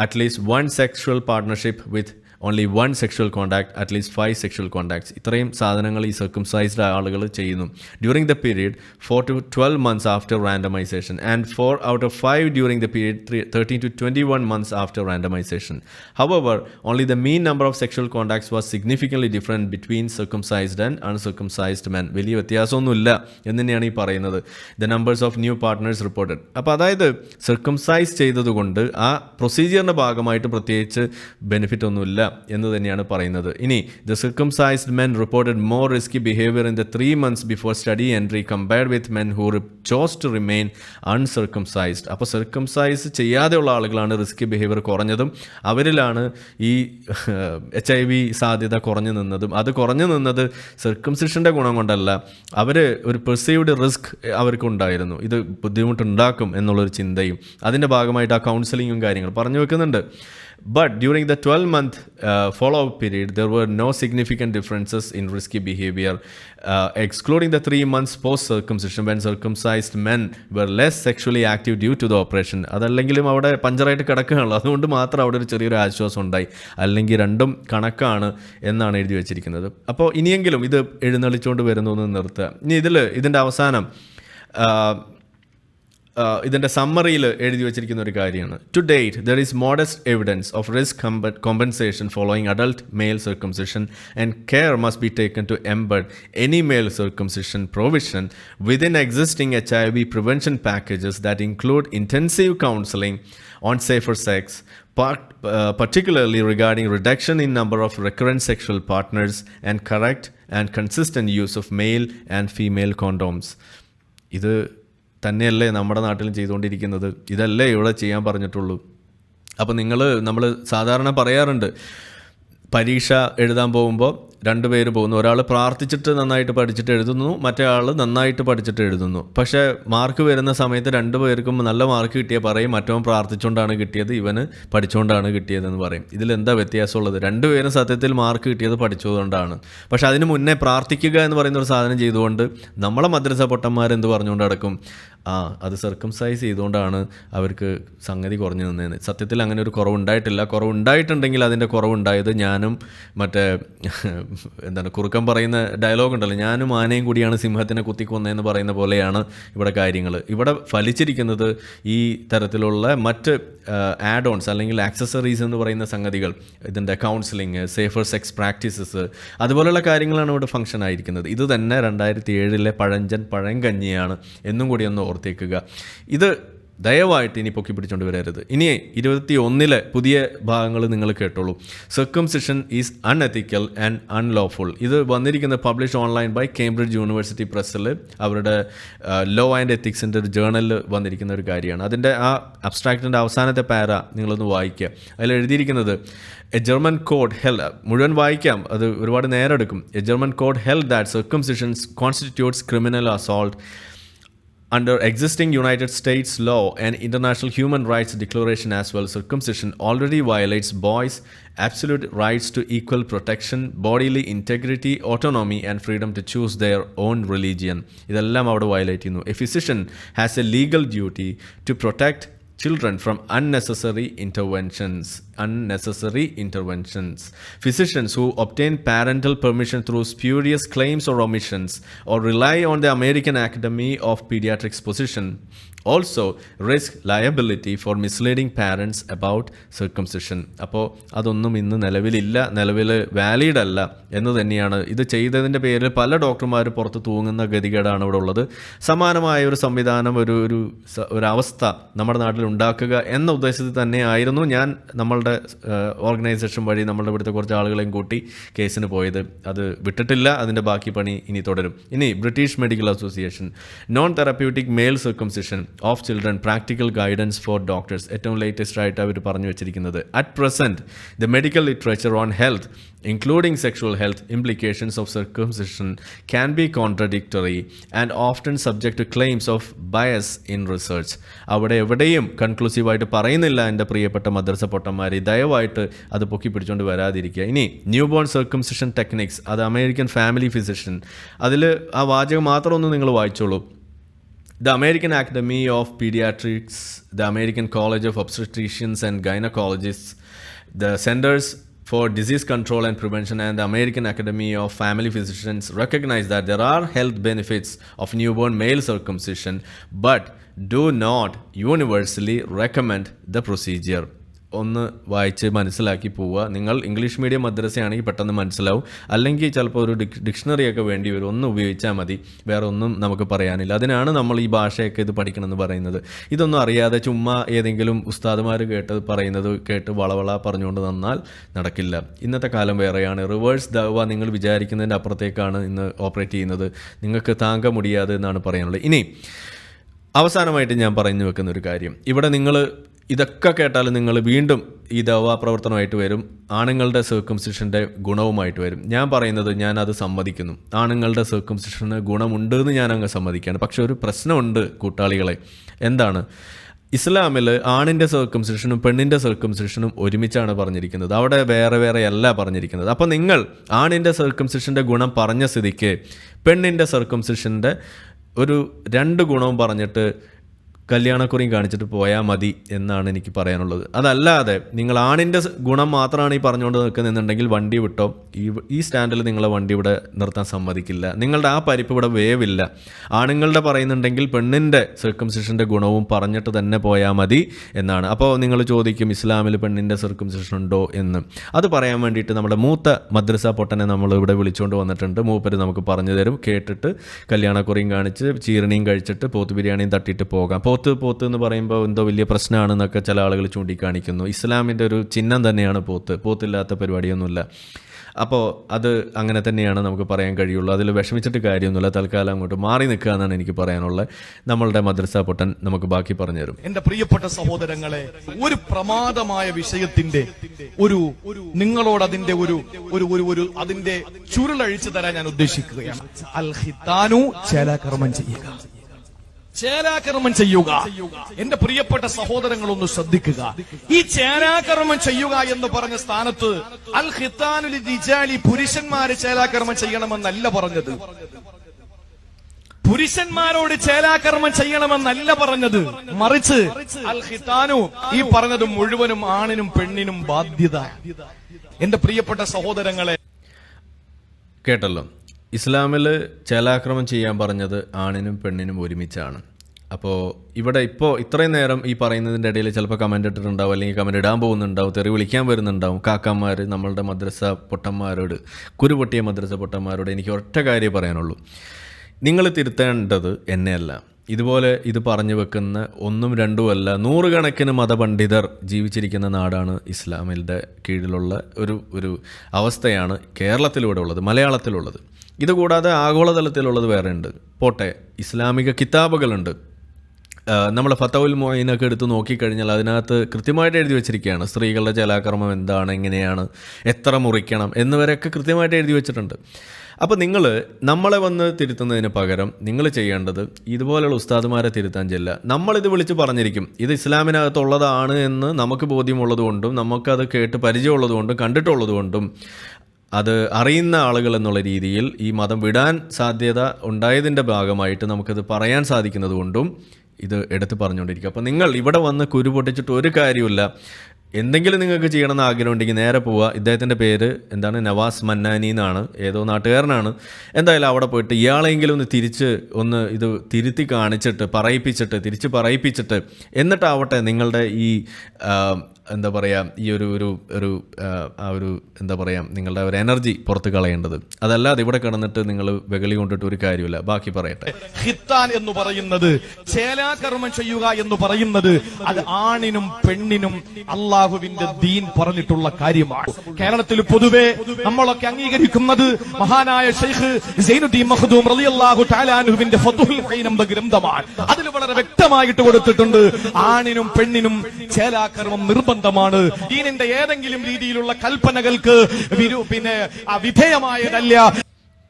at least one sexual partnership with only one sexual contact, at least 5 sexual contacts. ഇത്രയും സാധനങ്ങൾ ഈ circumcised ആളുകൾ ചെയ്യുന്നു during the period 4 to 12 months after randomization and 4 out of 5 during the period 13 to 21 months after randomization. However, only the mean number of sexual contacts was significantly different between circumcised and uncircumcised men. വലിയ വ്യത്യാസമൊന്നുമില്ല എന്ന് തന്നെയാണ് ഈ പറയുന്നത്. The numbers of new partners reported. അപ്പോൾ അതായത് circumcise ചെയ്തതുകൊണ്ട് ആ പ്രൊസീജിയറിൻ്റെ ഭാഗമായിട്ട് പ്രത്യേകിച്ച് ബെനിഫിറ്റ് ഒന്നുമില്ല എന്ന് തന്നെയാണ് പറയുന്നത്. ഇനി the circumcised men reported more risky behavior in the 3 months before study entry compared with men who chose to remain uncircumcised. അപ്പോൾ സർക്കംസൈസ് ചെയ്യാതെയുള്ള ആളുകളാണ് റിസ്കി ബിഹേവിയർ കുറഞ്ഞതും അവരിലാണ് ഈ HIV സാധ്യത കുറഞ്ഞു നിന്നതും. അത് കുറഞ്ഞു നിന്നത് സർക്കംസിഷൻ്റെ ഗുണം കൊണ്ടല്ല, അവർ ഒരു പെർസീവ്ഡ് റിസ്ക് അവർക്കുണ്ടായിരുന്നു. ഇത് ബുദ്ധിമുട്ടുണ്ടാക്കും എന്നുള്ളൊരു ചിന്തയും അതിൻ്റെ ഭാഗമായിട്ട് ആ കൗൺസിലിങ്ങും കാര്യങ്ങൾ പറഞ്ഞു വെക്കുന്നുണ്ട്. But during the 12-month follow-up period, there were no significant differences in risky behavior, excluding the 3 months post-circumcision when circumcised men were less sexually active due to the operation. അതല്ലെങ്കിലും അവിടെ പഞ്ചറായിട്ട് കിടക്കുകയാണല്ലോ, അതുകൊണ്ട് മാത്രം അവിടെ ഒരു ചെറിയൊരു ആശ്വാസം ഉണ്ടായി. അല്ലെങ്കിൽ രണ്ടും കണക്കാണ് എന്നാണ് എഴുതി വെച്ചിരിക്കുന്നത്. അപ്പോൾ ഇനിയെങ്കിലും ഇത് എഴുന്നള്ളിച്ചുകൊണ്ട് വരുന്നു എന്ന് നിർത്തുക. ഇനി ഇതിൻ്റെ അവസാനം ഇതിൻ്റെ സമ്മറിയിൽ എഴുതി വെച്ചിരിക്കുന്ന ഒരു കാര്യമാണ്. To date there is modest evidence of risk compensation following adult male circumcision and care must be taken to embed any male circumcision provision within existing HIV prevention packages that include intensive counselling on safer sex, particularly regarding reduction in number of recurrent sexual partners and correct and consistent use of male and female condoms. ഇത് തന്നെയല്ലേ നമ്മുടെ നാട്ടിലും ചെയ്തുകൊണ്ടിരിക്കുന്നത്? ഇതല്ലേ ഇവിടെ ചെയ്യാൻ പറഞ്ഞിട്ടുള്ളൂ? അപ്പോൾ നമ്മൾ സാധാരണ പറയാറുണ്ട്, പരീക്ഷ എഴുതാൻ പോകുമ്പോൾ രണ്ടുപേര് പോകുന്നു. ഒരാൾ പ്രാർത്ഥിച്ചിട്ട് നന്നായിട്ട് പഠിച്ചിട്ട് എഴുതുന്നു, മറ്റേ ആൾ നന്നായിട്ട് പഠിച്ചിട്ട് എഴുതുന്നു. പക്ഷേ മാർക്ക് വരുന്ന സമയത്ത് രണ്ടുപേർക്കും നല്ല മാർക്ക് കിട്ടിയ പറയും മറ്റവൻ പ്രാർത്ഥിച്ചുകൊണ്ടാണ് കിട്ടിയത്, ഇവന് പഠിച്ചുകൊണ്ടാണ് കിട്ടിയതെന്ന് പറയും. ഇതിലെന്താ വ്യത്യാസമുള്ളത്? രണ്ടുപേരും സത്യത്തിൽ മാർക്ക് കിട്ടിയത് പഠിച്ചതുകൊണ്ടാണ്. പക്ഷേ അതിന് മുന്നേ പ്രാർത്ഥിക്കുക എന്ന് പറയുന്ന ഒരു സാധനം ചെയ്തുകൊണ്ട് നമ്മളെ മദ്രസ പൊട്ടന്മാരെന്ത് പറഞ്ഞുകൊണ്ട് നടക്കും? അത് സർക്കംസൈസ് ചെയ്തുകൊണ്ടാണ് അവർക്ക് സംഗതി കുറഞ്ഞു നിന്നതെന്ന്. സത്യത്തിൽ അങ്ങനെ ഒരു കുറവുണ്ടായിട്ടില്ല. കുറവുണ്ടായിട്ടുണ്ടെങ്കിൽ അതിൻ്റെ കുറവുണ്ടായത് ഞാനും മറ്റേ കുറുക്കം പറയുന്ന ഡയലോഗ് ഉണ്ടല്ലോ, ഞാനും ആനയും കൂടിയാണ് സിംഹത്തിനെ കുത്തിക്കൊന്നതെന്ന് പറയുന്ന പോലെയാണ് ഇവിടെ കാര്യങ്ങൾ. ഇവിടെ ഫലിച്ചിരിക്കുന്നത് ഈ തരത്തിലുള്ള മറ്റ് ആഡ് ഓൺസ് അല്ലെങ്കിൽ ആക്സസറീസ് എന്ന് പറയുന്ന സംഗതികൾ, ഇതിൻ്റെ കൗൺസിലിംഗ്, സേഫർ സെക്സ് പ്രാക്ടീസസ്, അതുപോലെയുള്ള കാര്യങ്ങളാണ് ഇവിടെ ഫംഗ്ഷൻ ആയിരിക്കുന്നത്. ഇത് തന്നെ 2007 പഴങ്കഞ്ഞിയാണ് എന്നും കൂടി ഒന്ന് ഓർത്തേക്കുക. ഇത് ദയവായിട്ട് ഇനി പൊക്കി പിടിച്ചുകൊണ്ട് വരരുത്. ഇനി 21 പുതിയ ഭാഗങ്ങൾ നിങ്ങൾ കേട്ടോളൂ. Circumcision is unethical and unlawful. ഇത് വന്നിരിക്കുന്നത് publish online by Cambridge university പ്രസ്സിൽ, അവരുടെ ലോ ആൻഡ് എത്തിക്സിൻ്റെ ഒരു ജേർണലിൽ വന്നിരിക്കുന്ന ഒരു കാര്യമാണ്. അതിൻ്റെ ആ അബ്സ്ട്രാക്റ്റിൻ്റെ അവസാനത്തെ പാര നിങ്ങളൊന്ന് വായിക്കുക. അതിൽ എഴുതിയിരിക്കുന്നത് എ ജർമ്മൻ കോഡ് ഹെൽഡ്, മുഴുവൻ വായിക്കാം, അത് ഒരുപാട് നേരം എടുക്കും. A German court held that circumcisions constitutes criminal assault under existing United States law and international human rights declaration as well. Circumcision already violates boys' absolute rights to equal protection, bodily integrity, autonomy and freedom to choose their own religion. ഇതെല്ലാം അവിടെ violate ചെയ്യുന്നു. A physician has a legal duty to protect children from unnecessary interventions. Physicians who obtain parental permission through spurious claims or omissions or rely on the American Academy of Pediatrics position also risk liability for misleading parents about circumcision. അപ്പോൾ അതൊന്നും ഇന്ന് നിലവിൽ valid അല്ല എന്ന് തന്നെയാണ്. ഇത് ചെയ്തതിൻ്റെ പേരിൽ പല ഡോക്ടർമാർ പുറത്ത് തൂങ്ങുന്ന ഗതികേടാണ് ഇവിടെ ഉള്ളത്. സമാനമായ ഒരു സംവിധാനം, ഒരു അവസ്ഥ നമ്മുടെ നാട്ടിൽ ഉണ്ടാക്കുക എന്ന ഉദ്ദേശത്തിൽ തന്നെ ആയിരുന്നു ഞാൻ നമ്മളുടെ ഓർഗനൈസേഷൻ വഴി നമ്മളുടെ ഇവിടുത്തെ കുറച്ച് ആളുകളെയും കൂട്ടി കേസിന് പോയത്. അത് വിട്ടിട്ടില്ല, അതിൻ്റെ ബാക്കി പണി ഇനി തുടരും. ഇനി British Medical Association non therapeutic male circumcision of children practical guidance for doctors, ഏറ്റവും ലേറ്റസ്റ്റ് ആയിട്ട് അവർ പറഞ്ഞു വെച്ചിരിക്കുന്നത്, at present the medical literature on health including sexual health implications of circumcision can be contradictory and often subject to claims of bias in research. അവിടെ എവിടെയും കൺക്ലൂസീവായിട്ട് പറയുന്നില്ല എൻ്റെ പ്രിയപ്പെട്ട മദ്രസ പൊട്ടന്മാരെ, ദയവായിട്ട് അത് പൊക്കി പിടിച്ചുകൊണ്ട് വരാതിരിക്കുക. ഇനി ന്യൂ ബോൺ സർക്കംസിഷൻ ടെക്നിക്സ്, അത് അമേരിക്കൻ ഫാമിലി ഫിസിഷ്യൻ, അതിൽ ആ വാചകം മാത്രം ഒന്ന് നിങ്ങൾ വായിച്ചോളൂ. The American Academy of Pediatrics, the American College of Obstetricians and Gynecologists, the Centers for Disease Control and Prevention and the American Academy of Family Physicians recognize that there are health benefits of newborn male circumcision but do not universally recommend the procedure. ഒന്ന് വായിച്ച് മനസ്സിലാക്കി പോവുക. നിങ്ങൾ English medium മദ്രസയാണെങ്കിൽ പെട്ടെന്ന് മനസ്സിലാവും, അല്ലെങ്കിൽ ചിലപ്പോൾ ഒരു ഡിക്ഷണറിയൊക്കെ വേണ്ടി വരും. ഒന്ന് ഉപയോഗിച്ചാൽ മതി, വേറെ ഒന്നും നമുക്ക് പറയാനില്ല. അതിനാണ് നമ്മൾ ഈ ഭാഷയൊക്കെ ഇത് പഠിക്കണമെന്ന് പറയുന്നത്. ഇതൊന്നും അറിയാതെ ചുമ്മാ ഏതെങ്കിലും ഉസ്താദുമാർ പറയുന്നത് കേട്ട് വളവള പറഞ്ഞുകൊണ്ട് നിന്നാൽ നടക്കില്ല. ഇന്നത്തെ കാലം വേറെയാണ്. റിവേഴ്സ് ദഅവ നിങ്ങൾ വിചാരിക്കുന്നതിൻ്റെ അപ്പുറത്തേക്കാണ് ഇന്ന് ഓപ്പറേറ്റ് ചെയ്യുന്നത്. നിങ്ങൾക്ക് താങ്ക മുടിയാതെ എന്നാണ് പറയാനുള്ളത്. ഇനി അവസാനമായിട്ട് ഞാൻ പറഞ്ഞു വെക്കുന്ന ഒരു കാര്യം, ഇവിടെ നിങ്ങൾ ഇതൊക്കെ കേട്ടാലും നിങ്ങൾ വീണ്ടും ഈ ദവാ പ്രവർത്തനമായിട്ട് വരും, ആണുങ്ങളുടെ സർക്കംസിഷൻ്റെ ഗുണവുമായിട്ട് വരും. ഞാൻ പറയുന്നത് ഞാനത് സമ്മതിക്കുന്നു, ആണുങ്ങളുടെ സർക്കംസിഷന് ഗുണമുണ്ട് എന്ന് ഞാൻ അങ്ങ് സമ്മതിക്കുകയാണ്. പക്ഷെ ഒരു പ്രശ്നമുണ്ട് കൂട്ടാളികളെ. എന്താണ്? ഇസ്ലാമിൽ ആണിൻ്റെ സർക്കംസിഷനും പെണ്ണിൻ്റെ സർക്കംസിഷനും ഒരുമിച്ചാണ് പറഞ്ഞിരിക്കുന്നത്. അവിടെ വേറെ വേറെ അല്ല പറഞ്ഞിരിക്കുന്നത്. അപ്പോൾ നിങ്ങൾ ആണിൻ്റെ സർക്കംസിഷൻ്റെ ഗുണം പറഞ്ഞ സ്ഥിതിക്ക് പെണ്ണിൻ്റെ സർക്കംസിഷൻ്റെ ഒരു 2 ഗുണവും പറഞ്ഞിട്ട് കല്യാണക്കുറിയും കാണിച്ചിട്ട് പോയാൽ മതി എന്നാണ് എനിക്ക് പറയാനുള്ളത്. അതല്ലാതെ നിങ്ങൾ ആണിൻ്റെ ഗുണം മാത്രമാണ് ഈ പറഞ്ഞുകൊണ്ട് നിൽക്കുന്നുണ്ടെങ്കിൽ വണ്ടി വിട്ടോ, ഈ സ്റ്റാൻഡിൽ നിങ്ങളെ വണ്ടി ഇവിടെ നിർത്താൻ സമ്മതിക്കില്ല. നിങ്ങളുടെ ആ പരിപ്പ് ഇവിടെ വേവില്ല. ആണുങ്ങളുടെ പറയുന്നുണ്ടെങ്കിൽ പെണ്ണിൻ്റെ സർക്കംസിഷൻ്റെ ഗുണവും പറഞ്ഞിട്ട് തന്നെ പോയാൽ മതി എന്നാണ്. അപ്പോൾ നിങ്ങൾ ചോദിക്കും ഇസ്ലാമിൽ പെണ്ണിൻ്റെ സർക്കംസിഷൻ ഉണ്ടോ എന്ന്. അത് പറയാൻ വേണ്ടിയിട്ട് നമ്മുടെ മൂത്ത മദ്രസ പൊട്ടനെ നമ്മൾ ഇവിടെ വിളിച്ചുകൊണ്ട് വന്നിട്ടുണ്ട്. മൂപ്പര് നമുക്ക് പറഞ്ഞു തരും. കേട്ടിട്ട് കല്യാണക്കുറിയും കാണിച്ച് ചീരണിയും കഴിച്ചിട്ട് പോത്ത് ബിരിയാണിയും തട്ടിയിട്ട് പോകാം. പോത്ത് എന്ന് പറയുമ്പോൾ എന്തോ വലിയ പ്രശ്നമാണെന്നൊക്കെ ചില ആളുകൾ ചൂണ്ടിക്കാണിക്കുന്നു. ഇസ്ലാമിൻ്റെ ഒരു ചിഹ്നം തന്നെയാണ് പോത്തില്ലാത്ത പരിപാടിയൊന്നുമില്ല. അപ്പോൾ അത് അങ്ങനെ തന്നെയാണ് നമുക്ക് പറയാൻ കഴിയുള്ളൂ. അതിൽ വിഷമിച്ചിട്ട് കാര്യമൊന്നുമില്ല. തൽക്കാലം അങ്ങോട്ട് മാറി നിൽക്കുക എന്നാണ് എനിക്ക് പറയാനുള്ളത്. നമ്മളുടെ മദ്രസ പൊട്ടൻ നമുക്ക് ബാക്കി പറഞ്ഞു തരും. എന്റെ പ്രിയപ്പെട്ട സഹോദരങ്ങളെ, ഒരു പ്രമാദമായ വിഷയത്തിന്റെ നിങ്ങളോട് അതിന്റെ അതിന്റെ ചുരുളഴിച്ചു തരാൻ ഞാൻ ഉദ്ദേശിക്കുകയാണ്. അൽ ഖിത്താനു ചേലാകർമ്മം ചെയ്യുക. ചേലാകർമ്മം ചെയ്യുക. എന്റെ പ്രിയപ്പെട്ട സഹോദരങ്ങളൊന്ന് ശ്രദ്ധിക്കുക. ഈ ചേലാകർമ്മം ചെയ്യുക എന്ന് പറഞ്ഞ സ്ഥാനത്ത് അൽ ഖിത്താനുൽ റിജാലി പുരുഷന്മാര് ചേലാകർമ്മം ചെയ്യണമെന്നല്ല പറഞ്ഞത്. പുരുഷന്മാരോട് ചേലാകർമ്മം ചെയ്യണമെന്നല്ല പറഞ്ഞത്. മറിച്ച് അൽ ഖിത്താനു ഈ പറഞ്ഞത് മുഴുവനും ആണിനും പെണ്ണിനും ബാധ്യത. എന്റെ പ്രിയപ്പെട്ട സഹോദരങ്ങളെ, കേട്ടല്ലോ, ഇസ്ലാമിൽ ചേലാക്രമം ചെയ്യാൻ പറഞ്ഞത് ആണിനും പെണ്ണിനും ഒരുമിച്ചാണ്. അപ്പോൾ ഇവിടെ ഇപ്പോൾ ഇത്രയും നേരം ഈ പറയുന്നതിൻ്റെ ഇടയിൽ ചിലപ്പോൾ കമൻ്റ് ഇട്ടിട്ടുണ്ടാവും, അല്ലെങ്കിൽ കമൻ്റ് ഇടാൻ പോകുന്നുണ്ടാവും, തെറി വിളിക്കാൻ വരുന്നുണ്ടാവും കാക്കന്മാർ. നമ്മളുടെ മദ്രസ പൊട്ടന്മാരോട്, കുരുപൊട്ടിയ മദ്രസ പൊട്ടന്മാരോട് എനിക്ക് ഒറ്റ കാര്യം പറയാനുള്ളൂ. നിങ്ങൾ തിരുത്തേണ്ടത് എന്നെയല്ല. ഇതുപോലെ ഇത് പറഞ്ഞു വെക്കുന്ന 1ഉം 2ഉം അല്ല, 100 കണക്കിന് മതപണ്ഡിതർ ജീവിച്ചിരിക്കുന്ന നാടാണ് ഇസ്ലാമിൻ്റെ കീഴിലുള്ള ഒരു അവസ്ഥയാണ് കേരളത്തിലൂടെ ഉള്ളത്, മലയാളത്തിലുള്ളത്. ഇതുകൂടാതെ ആഗോളതലത്തിലുള്ളത് വേറെ ഉണ്ട്. പോട്ടെ, ഇസ്ലാമിക കിതാബുകളുണ്ട്. നമ്മൾ ഫതവുൽ മുഈനൊക്കെ എടുത്ത് നോക്കിക്കഴിഞ്ഞാൽ അതിനകത്ത് കൃത്യമായിട്ട് എഴുതി വെച്ചിരിക്കുകയാണ്. സ്ത്രീകളുടെ ചേലാകർമ്മം എന്താണ്, എങ്ങനെയാണ്, എത്ര മുറിക്കണം എന്നിവരൊക്കെ കൃത്യമായിട്ട് എഴുതി വെച്ചിട്ടുണ്ട്. അപ്പോൾ നമ്മളെ വന്ന് തിരുത്തുന്നതിന് പകരം നിങ്ങൾ ചെയ്യേണ്ടത് ഇതുപോലെയുള്ള ഉസ്താദുമാരെ തിരുത്താൻ ചെല്ല. നമ്മളിത് വിളിച്ച് പറഞ്ഞിരിക്കും, ഇത് ഇസ്ലാമിനകത്തുള്ളതാണ് എന്ന് നമുക്ക് ബോധ്യമുള്ളതുകൊണ്ടും നമുക്കത് കേട്ട് പരിചയമുള്ളതുകൊണ്ടും കണ്ടിട്ടുള്ളതുകൊണ്ടും അത് അറിയുന്ന ആളുകൾ എന്നുള്ള രീതിയിൽ ഈ മതം വിടാൻ സാധ്യത ഉണ്ടായതിൻ്റെ ഭാഗമായിട്ട് നമുക്കത് പറയാൻ സാധിക്കുന്നത് കൊണ്ടും ഇത് എടുത്ത് പറഞ്ഞുകൊണ്ടിരിക്കുക. അപ്പോൾ നിങ്ങൾ ഇവിടെ വന്ന് കുരു പൊട്ടിച്ചിട്ട് ഒരു കാര്യമില്ല. എന്തെങ്കിലും നിങ്ങൾക്ക് ചെയ്യണമെന്ന് ആഗ്രഹം ഉണ്ടെങ്കിൽ നേരെ പോവുക. ഇദ്ദേഹത്തിൻ്റെ പേര് എന്താണ്, നവാസ് മന്നാനി എന്നാണ്, ഏതോ നാട്ടുകാരനാണ്. എന്തായാലും അവിടെ പോയിട്ട് ഇയാളെങ്കിലും ഒന്ന് ഇത് തിരുത്തി കാണിച്ചിട്ട് തിരിച്ച് പറയിപ്പിച്ചിട്ട് എന്നിട്ടാവട്ടെ നിങ്ങളുടെ ഈ എന്താ പറയുക, ഈ ഒരു എന്താ പറയുക, നിങ്ങളുടെ ഒരു എനർജി പുറത്ത് കളയേണ്ടത്. അതല്ലാതെ ഇവിടെ കിടന്നിട്ട് നിങ്ങൾ വെകളി കൊണ്ടിട്ട് ഒരു കാര്യമില്ല. ബാക്കി പറയട്ടെ. ഖിത്താൻ എന്ന് പറയുന്നത്, ചേലാകർമ്മം ചെയ്യുക എന്ന് പറയുന്നത്, അത് ആണിനും പെണ്ണിനും അള്ളാഹുവിന്റെ ദീൻ പറഞ്ഞിട്ടുള്ള കാര്യമാണ്. കേരളത്തിൽ പൊതുവെ നമ്മളൊക്കെ അംഗീകരിക്കുന്നത് മഹാനായ ശൈഖ് സൈനുദ്ദീൻ മഖ്ദൂം റളിയല്ലാഹു തആല അൻഹുവിന്റെ ഫതുഹുൽ ഖൈൻ എന്ന ഗ്രന്ഥമാണ്. അതിൽ വളരെ വ്യക്തമായിട്ട് കൊടുത്തിട്ടുണ്ട്, ആണിനും പെണ്ണിനും ചേലാകർമ്മം നിർബന്ധമാണ്. ദീനിന്റെ ഏതെങ്കിലും രീതിയിലുള്ള കൽപ്പനകൾക്ക് വിധേയമായതല്ല.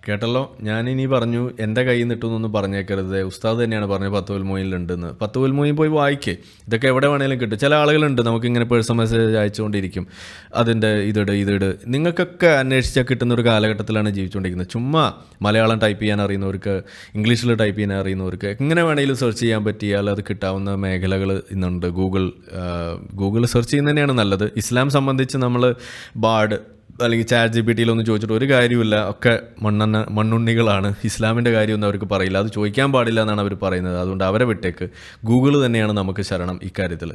കേട്ടല്ലോ, ഞാനിനി പറഞ്ഞു എൻ്റെ കയ്യിൽ നിന്നിട്ടൊന്നും പറഞ്ഞേക്കരുത്. ഉസ്താദ് തന്നെയാണ് പറഞ്ഞത് ഫതവുൽ മുഈനിലുണ്ടെന്ന്. ഫതവുൽ മുഈൻ പോയി വായിക്കേ, ഇതൊക്കെ എവിടെ വേണേലും കിട്ടും. ചില ആളുകളുണ്ട് നമുക്കിങ്ങനെ പേഴ്സണൽ മെസ്സേജ് അയച്ചുകൊണ്ടിരിക്കും, അതിൻ്റെ ഇതിട്. നിങ്ങൾക്കൊക്കെ അന്വേഷിച്ചാൽ കിട്ടുന്ന ഒരു കാലഘട്ടത്തിലാണ് ജീവിച്ചുകൊണ്ടിരിക്കുന്നത്. ചുമ്മാ മലയാളം ടൈപ്പ് ചെയ്യാൻ അറിയുന്നവർക്ക്, ഇംഗ്ലീഷിൽ ടൈപ്പ് ചെയ്യാൻ അറിയുന്നവർക്ക് എങ്ങനെ വേണമെങ്കിലും സെർച്ച് ചെയ്യാൻ പറ്റിയാൽ അത് കിട്ടാവുന്ന മേഖലകൾ ഇന്നുണ്ട്. ഗൂഗിൾ സെർച്ച് ചെയ്യുന്നത് തന്നെയാണ് നല്ലത്. ഇസ്ലാം സംബന്ധിച്ച് നമ്മൾ ബാഡ് അല്ലെങ്കിൽ ചാറ്റ് ജിപിടിയിലൊന്നും ചോദിച്ചിട്ട് ഒരു കാര്യമില്ല. ഒക്കെ മണ്ണുണ്ണികളാണ്. ഇസ്ലാമിൻ്റെ കാര്യമൊന്നും അവർക്ക് പറയില്ല. അത് ചോദിക്കാൻ പാടില്ല എന്നാണ് അവർ പറയുന്നത്. അതുകൊണ്ട് അവരെ വിട്ടേക്ക്. ഗൂഗിൾ തന്നെയാണ് നമുക്ക് ശരണം ഇക്കാര്യത്തിൽ.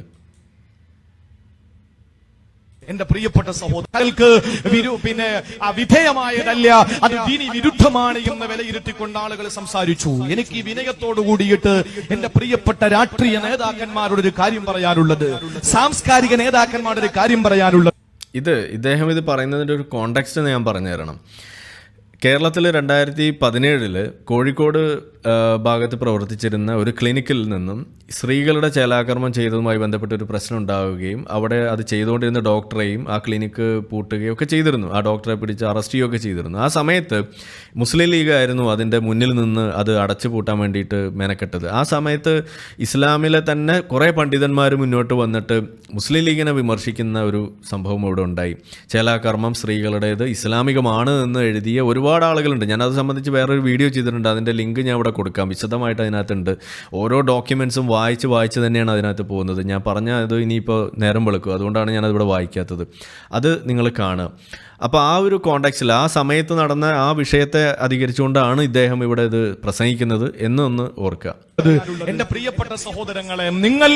എന്റെ പ്രിയപ്പെട്ട സഹോദരങ്ങൾക്ക് വിധേയമായതല്ല, അത് ദീനി വിരുദ്ധമാണ് എന്ന് വിലയിരുത്തിക്കൊണ്ട് ആളുകൾ സംസാരിച്ചു. എനിക്ക് ഈ വിനയത്തോടു കൂടിയിട്ട് എന്റെ പ്രിയപ്പെട്ട രാഷ്ട്രീയ നേതാക്കന്മാരോട് ഒരു കാര്യം പറയാനുള്ളത്, സാംസ്കാരിക നേതാക്കന്മാരുടെ ഒരു കാര്യം പറയാനുള്ളത്. ഇദ്ദേഹം ഇത് പറയുന്നതിൻ്റെ ഒരു കോണ്ടെക്സ്റ്റ് ഞാൻ പറഞ്ഞു തരണം. കേരളത്തിൽ 2017 കോഴിക്കോട് ഭാഗത്ത് പ്രവർത്തിച്ചിരുന്ന ഒരു ക്ലിനിക്കിൽ നിന്നും സ്ത്രീകളുടെ ചേലാകർമ്മം ചെയ്തതുമായി ബന്ധപ്പെട്ട ഒരു പ്രശ്നം ഉണ്ടാവുകയും അവിടെ അത് ചെയ്തുകൊണ്ടിരുന്ന ഡോക്ടറെയും ആ ക്ലിനിക്ക് പൂട്ടുകയും ഒക്കെ ചെയ്തിരുന്നു. ആ ഡോക്ടറെ പിടിച്ച് അറസ്റ്റ് ചെയ്യുകയൊക്കെ ചെയ്തിരുന്നു. ആ സമയത്ത് മുസ്ലിം ലീഗ് ആയിരുന്നു അതിൻ്റെ മുന്നിൽ നിന്ന് അത് അടച്ചു പൂട്ടാൻ വേണ്ടിയിട്ട് മെനക്കെട്ടത്. ആ സമയത്ത് ഇസ്ലാമിലെ തന്നെ കുറേ പണ്ഡിതന്മാർ മുന്നോട്ട് വന്നിട്ട് മുസ്ലിം ലീഗിനെ വിമർശിക്കുന്ന ഒരു സംഭവം ഇവിടെ ഉണ്ടായി. ചേലാകർമ്മം സ്ത്രീകളുടേത് ഇസ്ലാമികമാണ് എന്ന് എഴുതിയ ഒരുപാട് ആളുകളുണ്ട്. ഞാനത് സംബന്ധിച്ച് വേറൊരു വീഡിയോ ചെയ്തിട്ടുണ്ട്. അതിൻ്റെ ലിങ്ക് ഞാൻ ഇവിടെ കൊടുക്കാം. വിശദമായിട്ട് അതിനകത്തുണ്ട്. ഓരോ ഡോക്യുമെൻറ്റ്സും വായിച്ച് തന്നെയാണ് അതിനകത്ത് പോകുന്നത്. ഞാൻ പറഞ്ഞത് ഇനിയിപ്പോൾ നേരം വെളുക്കും, അതുകൊണ്ടാണ് ഞാനതിവിടെ വായിക്കാത്തത്. അത് നിങ്ങൾ കാണുക. അപ്പോൾ ആ ഒരു കോണ്ടാക്സിൽ ആ സമയത്ത് നടന്ന ആ വിഷയത്തെ അധികരിച്ചുകൊണ്ടാണ് ഇദ്ദേഹം ഇവിടെ ഇത് പ്രസംഗിക്കുന്നത് എന്നൊന്ന് ഓർക്കുക. എന്റെ പ്രിയപ്പെട്ട സഹോദരങ്ങളെ, നിങ്ങൾ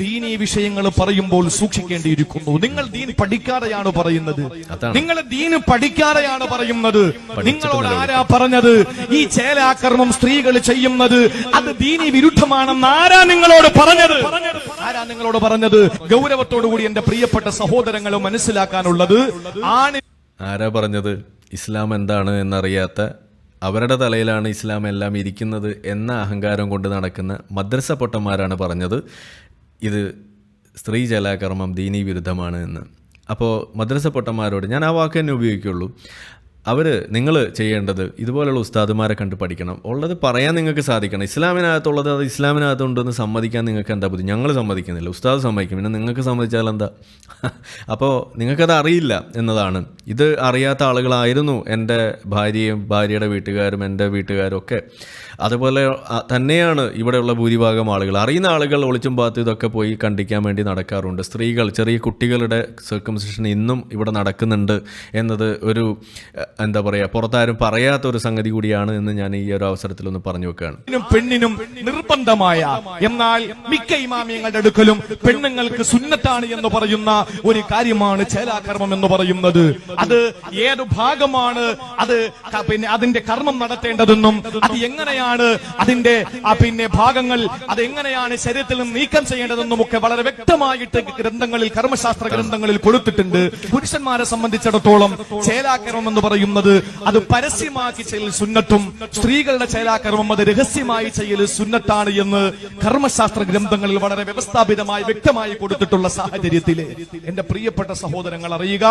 ദീനീ വിഷയങ്ങൾ പറയുമ്പോൾ സൂക്ഷിക്കേണ്ടിയിരിക്കുന്നു. നിങ്ങൾ ദീൻ പഠിക്കാതെയാണ് പറയുന്നത്. നിങ്ങൾ ദീൻ പഠിക്കാതെയാണ് പറയുന്നത്. നിങ്ങളോട് ആരാ പറഞ്ഞത് ഈ ചേലാകർമ്മം സ്ത്രീകൾ ചെയ്യുന്നത് അത് ദീനീ വിരുദ്ധമാണെന്ന്? ആരാ നിങ്ങളോട് പറഞ്ഞത്? ഗൗരവത്തോടു കൂടി എന്റെ പ്രിയപ്പെട്ട സഹോദരങ്ങൾ മനസ്സിലാക്കാനുള്ളത്, ആരാ പറഞ്ഞത്? ഇസ്ലാം എന്താണ് എന്നറിയാത്ത, അവരുടെ തലയിലാണ് ഇസ്ലാം എല്ലാം ഇരിക്കുന്നത് എന്ന അഹങ്കാരം കൊണ്ട് നടക്കുന്ന മദ്രസ പൊട്ടന്മാരാണ് പറഞ്ഞത് ഇത് സ്ത്രീ ചേലാകർമ്മം ദീനീ വിരുദ്ധമാണ് എന്ന്. അപ്പോൾ മദ്രസ പൊട്ടന്മാരോട് ഞാൻ ആ വാക്ക് തന്നെ ഉപയോഗിക്കുള്ളൂ. നിങ്ങൾ ചെയ്യേണ്ടത് ഇതുപോലുള്ള ഉസ്താദുമാരെ കണ്ട് പഠിക്കണം. ഉള്ളത് പറയാൻ നിങ്ങൾക്ക് സാധിക്കണം. ഇസ്ലാമിനകത്തുള്ളത് അത് ഇസ്ലാമിനകത്തുണ്ടെന്ന് സമ്മതിക്കാൻ നിങ്ങൾക്ക് എന്താ ബുദ്ധി? ഞങ്ങൾ സമ്മതിക്കുന്നില്ല, ഉസ്താദ് സമ്മതിക്കും. പിന്നെ നിങ്ങൾക്ക് സമ്മതിച്ചാൽ എന്താ? അപ്പോൾ നിങ്ങൾക്കത് അറിയില്ല എന്നതാണ്. ഇത് അറിയാത്ത ആളുകളായിരുന്നു എൻ്റെ ഭാര്യയും ഭാര്യയുടെ വീട്ടുകാരും എൻ്റെ വീട്ടുകാരും ഒക്കെ. അതുപോലെ തന്നെയാണ് ഇവിടെയുള്ള ഭൂരിഭാഗം ആളുകൾ. അറിയുന്ന ആളുകൾ ഒളിച്ചും പാത്തും ഇതൊക്കെ പോയി കണ്ടിക്കാൻ വേണ്ടി നടക്കാറുണ്ട്. സ്ത്രീകൾ, ചെറിയ കുട്ടികളുടെ സർക്കംസിഷൻ ഇന്നും ഇവിടെ നടക്കുന്നുണ്ട് എന്നത് ഒരു എന്താ പറയുക, പുറത്താരും പറയാത്ത ഒരു സംഗതി കൂടിയാണ് എന്ന് ഞാൻ ഈ ഒരു അവസരത്തിലൊന്ന് പറഞ്ഞു വെക്കുകയാണ്. പെണ്ണിനും നിർബന്ധമായ, എന്നാൽ മിക്ക ഇമാമിയങ്ങളുടെ അടുക്കലും പെണ്ണുങ്ങൾക്ക് സുന്നത്താണ് എന്ന് പറയുന്ന ഒരു കാര്യമാണ് ചേലാകർമ്മം എന്ന് പറയുന്നത്. അത് ഏത് ഭാഗമാണ് അത് അതിന്റെ കർമ്മം നടത്തേണ്ടതെന്നും അത് എങ്ങനെയാണ് അതിന്റെ ഭാഗങ്ങൾ അത് എങ്ങനെയാണ് ശരീരത്തിൽ നിന്ന് നീക്കം ചെയ്യേണ്ടതെന്നും ഒക്കെ വളരെ വ്യക്തമായിട്ട് ഗ്രന്ഥങ്ങളിൽ, കർമ്മശാസ്ത്ര ഗ്രന്ഥങ്ങളിൽ കൊടുത്തിട്ടുണ്ട്. പുരുഷന്മാരെ സംബന്ധിച്ചിടത്തോളം ചേലാകർമ്മം എന്ന് പറയുന്നത് അത് പരസ്യമാക്കി ചെയ്യൽ സുന്നത്തും സ്ത്രീകളുടെ ചേലാകർമ്മം അത് രഹസ്യമായി ചെയ്യൽ സുന്നത്താണ് എന്ന് കർമ്മശാസ്ത്ര ഗ്രന്ഥങ്ങളിൽ വളരെ വ്യവസ്ഥാപിതമായി വ്യക്തമായി കൊടുത്തിട്ടുള്ള സാഹചര്യത്തില് എന്റെ പ്രിയപ്പെട്ട സഹോദരങ്ങൾ അറിയുക,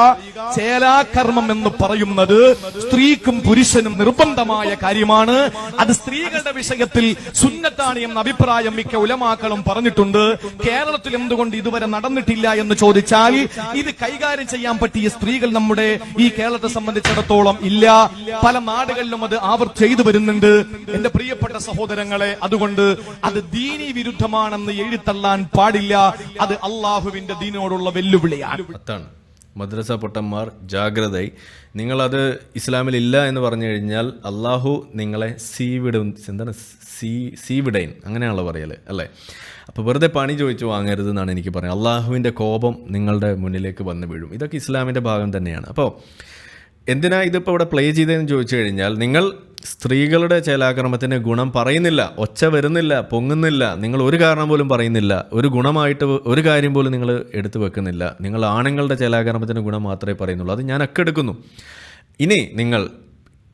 ചേലാകർമ്മം എന്ന് പറയുന്നത് സ്ത്രീക്കും പുരുഷനും നിർബന്ധമായ കാര്യമാണ്. അത് സ്ത്രീകളുടെ വിഷയത്തിൽ സുന്നത്താണ് എന്ന അഭിപ്രായം മിക്ക ഉലമാക്കളും പറഞ്ഞിട്ടുണ്ട്. കേരളത്തിൽ എന്തുകൊണ്ട് ഇതുവരെ നടന്നിട്ടില്ല എന്ന് ചോദിച്ചാൽ, ഇത് കൈകാര്യം ചെയ്യാൻ പറ്റിയ സ്ത്രീകൾ നമ്മുടെ ഈ കേരളത്തെ സംബന്ധിച്ചിടത്തോളം ഇല്ല. പല നാടുകളിലും അത് ചെയ്തു വരുന്നുണ്ട്. എന്റെ പ്രിയപ്പെട്ട സഹോദരങ്ങളെ, അതുകൊണ്ട് അത് ദീനീ വിരുദ്ധമാണെന്ന് എഴുതള്ളാൻ പാടില്ല. അത് അള്ളാഹുവിന്റെ ദീനോടുള്ള വെല്ലുവിളിയാണ്. മദ്രസ പൊട്ടന്മാർ ജാഗ്രതയായി. നിങ്ങളത് ഇസ്ലാമിലില്ല എന്ന് പറഞ്ഞു കഴിഞ്ഞാൽ അള്ളാഹു നിങ്ങളെ സീവിടൈൻ അങ്ങനെയാണല്ലോ പറയല് അല്ലേ? അപ്പോൾ വെറുതെ പണി ചോദിച്ചു വാങ്ങരുത് എന്നാണ് എനിക്ക് പറയുന്നത്. അള്ളാഹുവിൻ്റെ കോപം നിങ്ങളുടെ മുന്നിലേക്ക് വന്ന് വീഴും. ഇതൊക്കെ ഇസ്ലാമിൻ്റെ ഭാഗം തന്നെയാണ്. അപ്പോൾ എന്തിനാ ഇതിപ്പോൾ ഇവിടെ പ്ലേ ചെയ്തതെന്ന് ചോദിച്ചു കഴിഞ്ഞാൽ, നിങ്ങൾ സ്ത്രീകളുടെ ചേലാകർമ്മത്തിന് ഗുണം പറയുന്നില്ല, ഒച്ച വരുന്നില്ല, പൊങ്ങുന്നില്ല, നിങ്ങൾ ഒരു കാരണം പോലും പറയുന്നില്ല, ഒരു ഗുണമായിട്ട് ഒരു കാര്യം പോലും നിങ്ങൾ എടുത്തു വെക്കുന്നില്ല. നിങ്ങൾ ആണുങ്ങളുടെ ചേലാകർമ്മത്തിന് ഗുണം മാത്രമേ പറയുന്നുള്ളൂ. അത് ഞാനൊക്കെ എടുക്കുന്നു. ഇനി നിങ്ങൾ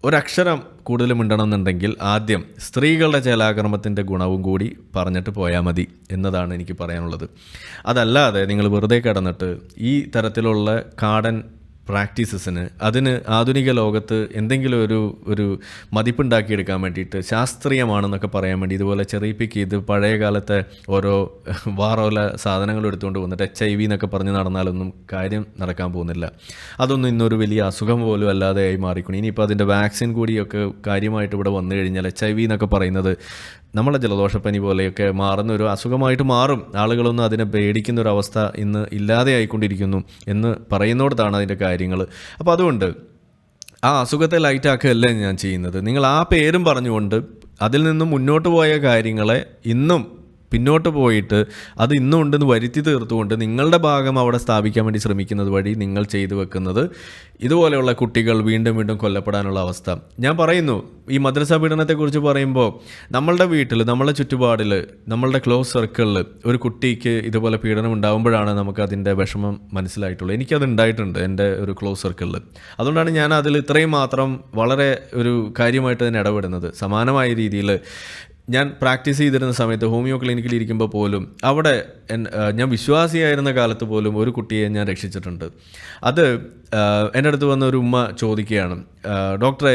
ഒരക്ഷരം കൂടുതൽ മിണ്ടണമെന്നുണ്ടെങ്കിൽ ആദ്യം സ്ത്രീകളുടെ ചേലാകർമ്മത്തിൻ്റെ ഗുണവും കൂടി പറഞ്ഞിട്ട് പോയാൽ മതി എന്നതാണ് എനിക്ക് പറയാനുള്ളത്. അതല്ലാതെ നിങ്ങൾ വെറുതെ കിടന്നിട്ട് ഈ തരത്തിലുള്ള കാടൻ പ്രാക്ടീസസിന്, അതിന് ആധുനിക ലോകത്ത് എന്തെങ്കിലും ഒരു മതിപ്പുണ്ടാക്കിയെടുക്കാൻ വേണ്ടിയിട്ട് ശാസ്ത്രീയമാണെന്നൊക്കെ പറയാൻ വേണ്ടി ഇതുപോലെ ചെറിയിപ്പിക്ക് ചെയ്ത് പഴയ കാലത്തെ ഓരോ വാറോല സാധനങ്ങൾ എടുത്തുകൊണ്ട് വന്നിട്ട് HIV എന്നൊക്കെ പറഞ്ഞ് നടന്നാലൊന്നും കാര്യം നടക്കാൻ പോകുന്നില്ല. അതൊന്നും ഇന്നൊരു വലിയ അസുഖം പോലും അല്ലാതെ ആയി മാറിക്കണം. ഇനിയിപ്പോൾ അതിൻ്റെ വാക്സിൻ കൂടിയൊക്കെ കാര്യമായിട്ട് ഇവിടെ വന്നു കഴിഞ്ഞാൽ HIV എന്നൊക്കെ പറയുന്നത് നമ്മളെ ജലദോഷപ്പനി പോലെയൊക്കെ മാറുന്ന ഒരു അസുഖമായിട്ട് മാറും. ആളുകളൊന്നും അതിനെ പേടിക്കുന്നൊരവസ്ഥ ഇന്ന് ഇല്ലാതെ ആയിക്കൊണ്ടിരിക്കുന്നു എന്ന് പറയുന്നിടത്താണ് അതിൻ്റെ കാര്യങ്ങൾ. അപ്പോൾ അതുകൊണ്ട് ആ അസുഖത്തെ ലൈറ്റാക്കുകയല്ല ഞാൻ ചെയ്യുന്നത്. നിങ്ങൾ ആ പേരും പറഞ്ഞുകൊണ്ട് അതിൽ നിന്നും മുന്നോട്ട് പോയ കാര്യങ്ങളെ ഇന്നും പിന്നോട്ട് പോയിട്ട് അത് ഇന്നും ഉണ്ടെന്ന് വരുത്തി തീർത്തുകൊണ്ട് നിങ്ങളുടെ ഭാഗം അവിടെ സ്ഥാപിക്കാൻ വേണ്ടി ശ്രമിക്കുന്നത് വഴി നിങ്ങൾ ചെയ്തു വെക്കുന്നത് ഇതുപോലെയുള്ള കുട്ടികൾ വീണ്ടും വീണ്ടും കൊല്ലപ്പെടാനുള്ള അവസ്ഥ. ഞാൻ പറയുന്നു, ഈ മദ്രസ പീഡനത്തെക്കുറിച്ച് പറയുമ്പോൾ നമ്മളുടെ വീട്ടിൽ, നമ്മളുടെ ചുറ്റുപാടിൽ, നമ്മളുടെ ക്ലോസ് സർക്കിളിൽ ഒരു കുട്ടിക്ക് ഇതുപോലെ പീഡനം ഉണ്ടാകുമ്പോഴാണ് നമുക്ക് അതിൻ്റെ വിഷമം മനസ്സിലായിട്ടുള്ളൂ. എനിക്കത് ഉണ്ടായിട്ടുണ്ട് എൻ്റെ ഒരു ക്ലോസ് സർക്കിളിൽ. അതുകൊണ്ടാണ് ഞാൻ അതിൽ ഇത്രയും മാത്രം വളരെ ഒരു കാര്യമായിട്ട് തന്നെ ഇടപെടുന്നത്. സമാനമായ രീതിയിൽ ഞാൻ പ്രാക്ടീസ് ചെയ്തിരുന്ന സമയത്ത് ഹോമിയോ ക്ലിനിക്കിൽ ഇരിക്കുമ്പോൾ പോലും അവിടെ ഞാൻ വിശ്വാസിയായിരുന്ന കാലത്ത് പോലും ഒരു കുട്ടിയെ ഞാൻ രക്ഷിച്ചിട്ടുണ്ട്. അത് എൻ്റെ അടുത്ത് വന്ന ഒരു ഉമ്മ ചോദിക്കുകയാണ്, ഡോക്ടറെ,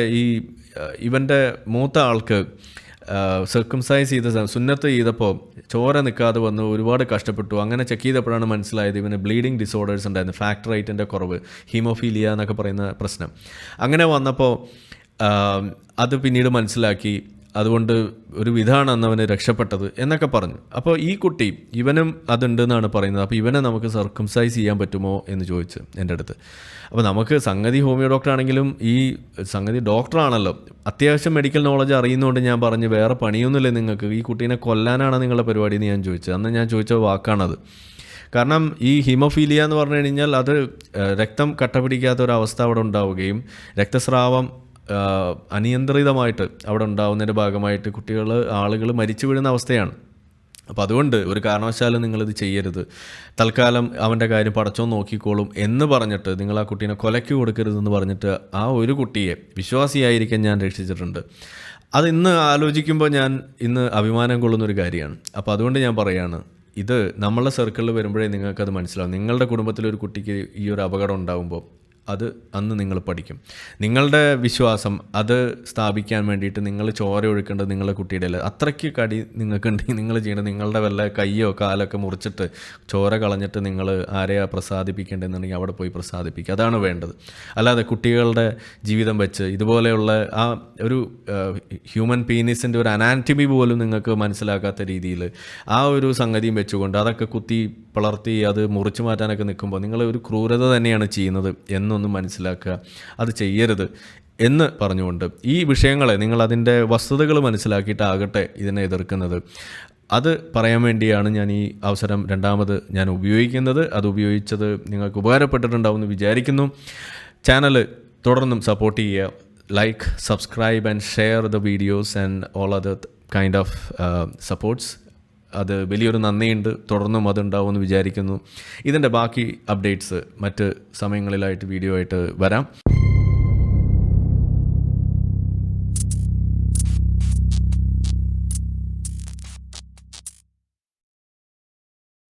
ഇവൻ്റെ മൂത്ത ആൾക്ക് സർക്കംസൈസ് ചെയ്ത സുന്നത്ത് ചെയ്തപ്പോൾ ചോര നിൽക്കാതെ വന്ന് ഒരുപാട് കഷ്ടപ്പെട്ടു. അങ്ങനെ ചെക്ക് ചെയ്തപ്പോഴാണ് മനസ്സിലായത് ഇവന് ബ്ലീഡിങ് ഡിസോർഡേഴ്സ് ഉണ്ടായിരുന്നു, ഫാക്ടർ റേറ്റിൻ്റെ കുറവ്, ഹീമോഫീലിയ എന്നൊക്കെ പറയുന്ന പ്രശ്നം. അങ്ങനെ വന്നപ്പോൾ അത് പിന്നീട് മനസ്സിലാക്കി, അതുകൊണ്ട് ഒരു വിധാണ് അന്ന് അവന് രക്ഷപ്പെട്ടത് എന്നൊക്കെ പറഞ്ഞു. അപ്പോൾ ഈ കുട്ടി, ഇവനും അതുണ്ടെന്നാണ് പറയുന്നത്. അപ്പോൾ ഇവനെ നമുക്ക് സർക്കംസൈസ് ചെയ്യാൻ പറ്റുമോ എന്ന് ചോദിച്ചു എൻ്റെ അടുത്ത്. അപ്പോൾ നമുക്ക് സംഗതി ഹോമിയോ ഡോക്ടറാണെങ്കിലും ഈ സംഗതി ഡോക്ടറാണല്ലോ, അത്യാവശ്യം മെഡിക്കൽ നോളജ് അറിയുന്നതുകൊണ്ട് ഞാൻ പറഞ്ഞു, വേറെ പണിയൊന്നുമില്ലേ നിങ്ങൾക്ക്, ഈ കുട്ടീനെ കൊല്ലാനാണ് നിങ്ങളുടെ പരിപാടി എന്ന് ഞാൻ ചോദിച്ചത്. അന്ന് ഞാൻ ചോദിച്ച വാക്കാണത്. കാരണം ഈ ഹീമോഫീലിയ എന്ന് പറഞ്ഞു കഴിഞ്ഞാൽ അത് രക്തം കട്ട പിടിക്കാത്ത ഒരവസ്ഥ അവിടെ ഉണ്ടാവുകയും രക്തസ്രാവം അനിയന്ത്രിതമായിട്ട് അവിടെ ഉണ്ടാവുന്നതിൻ്റെ ഭാഗമായിട്ട് ആളുകൾ മരിച്ചു വീഴുന്ന അവസ്ഥയാണ്. അപ്പോൾ അതുകൊണ്ട് ഒരു കാരണവശാലും നിങ്ങളിത് ചെയ്യരുത്, തൽക്കാലം അവൻ്റെ കാര്യം പടച്ചോൻ നോക്കിക്കോളും എന്ന് പറഞ്ഞിട്ട് നിങ്ങൾ ആ കുട്ടീനെ കൊലയ്ക്ക് കൊടുക്കരുതെന്ന് പറഞ്ഞിട്ട് ആ ഒരു കുട്ടിയെ വിശ്വാസിയായിരിക്കാൻ ഞാൻ രക്ഷിച്ചിട്ടുണ്ട്. അത് ഇന്ന് ആലോചിക്കുമ്പോൾ ഞാൻ ഇന്ന് അഭിമാനം കൊള്ളുന്നൊരു കാര്യമാണ്. അപ്പോൾ അതുകൊണ്ട് ഞാൻ പറയുകയാണ്, ഇത് നമ്മളുടെ സർക്കിളിൽ വരുമ്പോഴേ നിങ്ങൾക്കത് മനസ്സിലാവും. നിങ്ങളുടെ കുടുംബത്തിലൊരു കുട്ടിക്ക് ഈ ഒരു അപകടം ഉണ്ടാകുമ്പോൾ അത് അന്ന് നിങ്ങൾ പഠിക്കും. നിങ്ങളുടെ വിശ്വാസം അത് സ്ഥാപിക്കാൻ വേണ്ടിയിട്ട് നിങ്ങൾ ചോര ഒഴുക്കേണ്ടത് നിങ്ങളുടെ കുട്ടിയുടെ അല്ല. അത്രയ്ക്ക് കടി നിങ്ങൾക്കുണ്ടെങ്കിൽ നിങ്ങൾ ചെയ്യേണ്ടത് നിങ്ങളുടെ വല്ല കയ്യോ കാലൊക്കെ മുറിച്ചിട്ട് ചോര കളഞ്ഞിട്ട് നിങ്ങൾ ആരെയാ പ്രസാദിപ്പിക്കേണ്ടതെന്നുണ്ടെങ്കിൽ അവിടെ പോയി പ്രസാദിപ്പിക്കുക. അതാണ് വേണ്ടത്. അല്ലാതെ കുട്ടികളുടെ ജീവിതം വെച്ച് ഇതുപോലെയുള്ള ആ ഒരു ഹ്യൂമൻ പീനിസിൻ്റെ ഒരു അനാറ്റമി പോലും നിങ്ങൾക്ക് മനസ്സിലാക്കാത്ത രീതിയിൽ ആ ഒരു സംഗതിയും വെച്ചുകൊണ്ട് അതൊക്കെ കുത്തി പിളർത്തി അത് മുറിച്ചു മാറ്റാനൊക്കെ നിൽക്കുമ്പോൾ നിങ്ങൾ ഒരു ക്രൂരത തന്നെയാണ് ചെയ്യുന്നത് എന്നൊന്ന് മനസ്സിലാക്കുക. അത് ചെയ്യരുത് എന്ന് പറഞ്ഞുകൊണ്ട് ഈ വിഷയങ്ങളെ നിങ്ങൾ അതിൻ്റെ വസ്തുതകൾ മനസ്സിലാക്കിയിട്ടാകട്ടെ ഇതിനെ എതിർക്കുന്നത്. അത് പറയാൻ വേണ്ടിയാണ് ഞാൻ ഈ അവസരം രണ്ടാമത് ഞാൻ ഉപയോഗിക്കുന്നത്. അത് ഉപയോഗിച്ചത് നിങ്ങൾക്ക് ഉപകാരപ്പെട്ടിട്ടുണ്ടാവുമെന്ന് വിചാരിക്കുന്നു. ചാനൽ തുടർന്നും സപ്പോർട്ട് ചെയ്യുക. Like, subscribe and share the videos and all other kind of supports. അത് വലിയൊരു നന്ദിയുണ്ട്. തുടർന്നും അതുണ്ടാവുമെന്ന് വിചാരിക്കുന്നു. ഇതിൻ്റെ ബാക്കി അപ്ഡേറ്റ്സ് മറ്റ് സമയങ്ങളിലായിട്ട് വീഡിയോ ആയിട്ട് വരാം.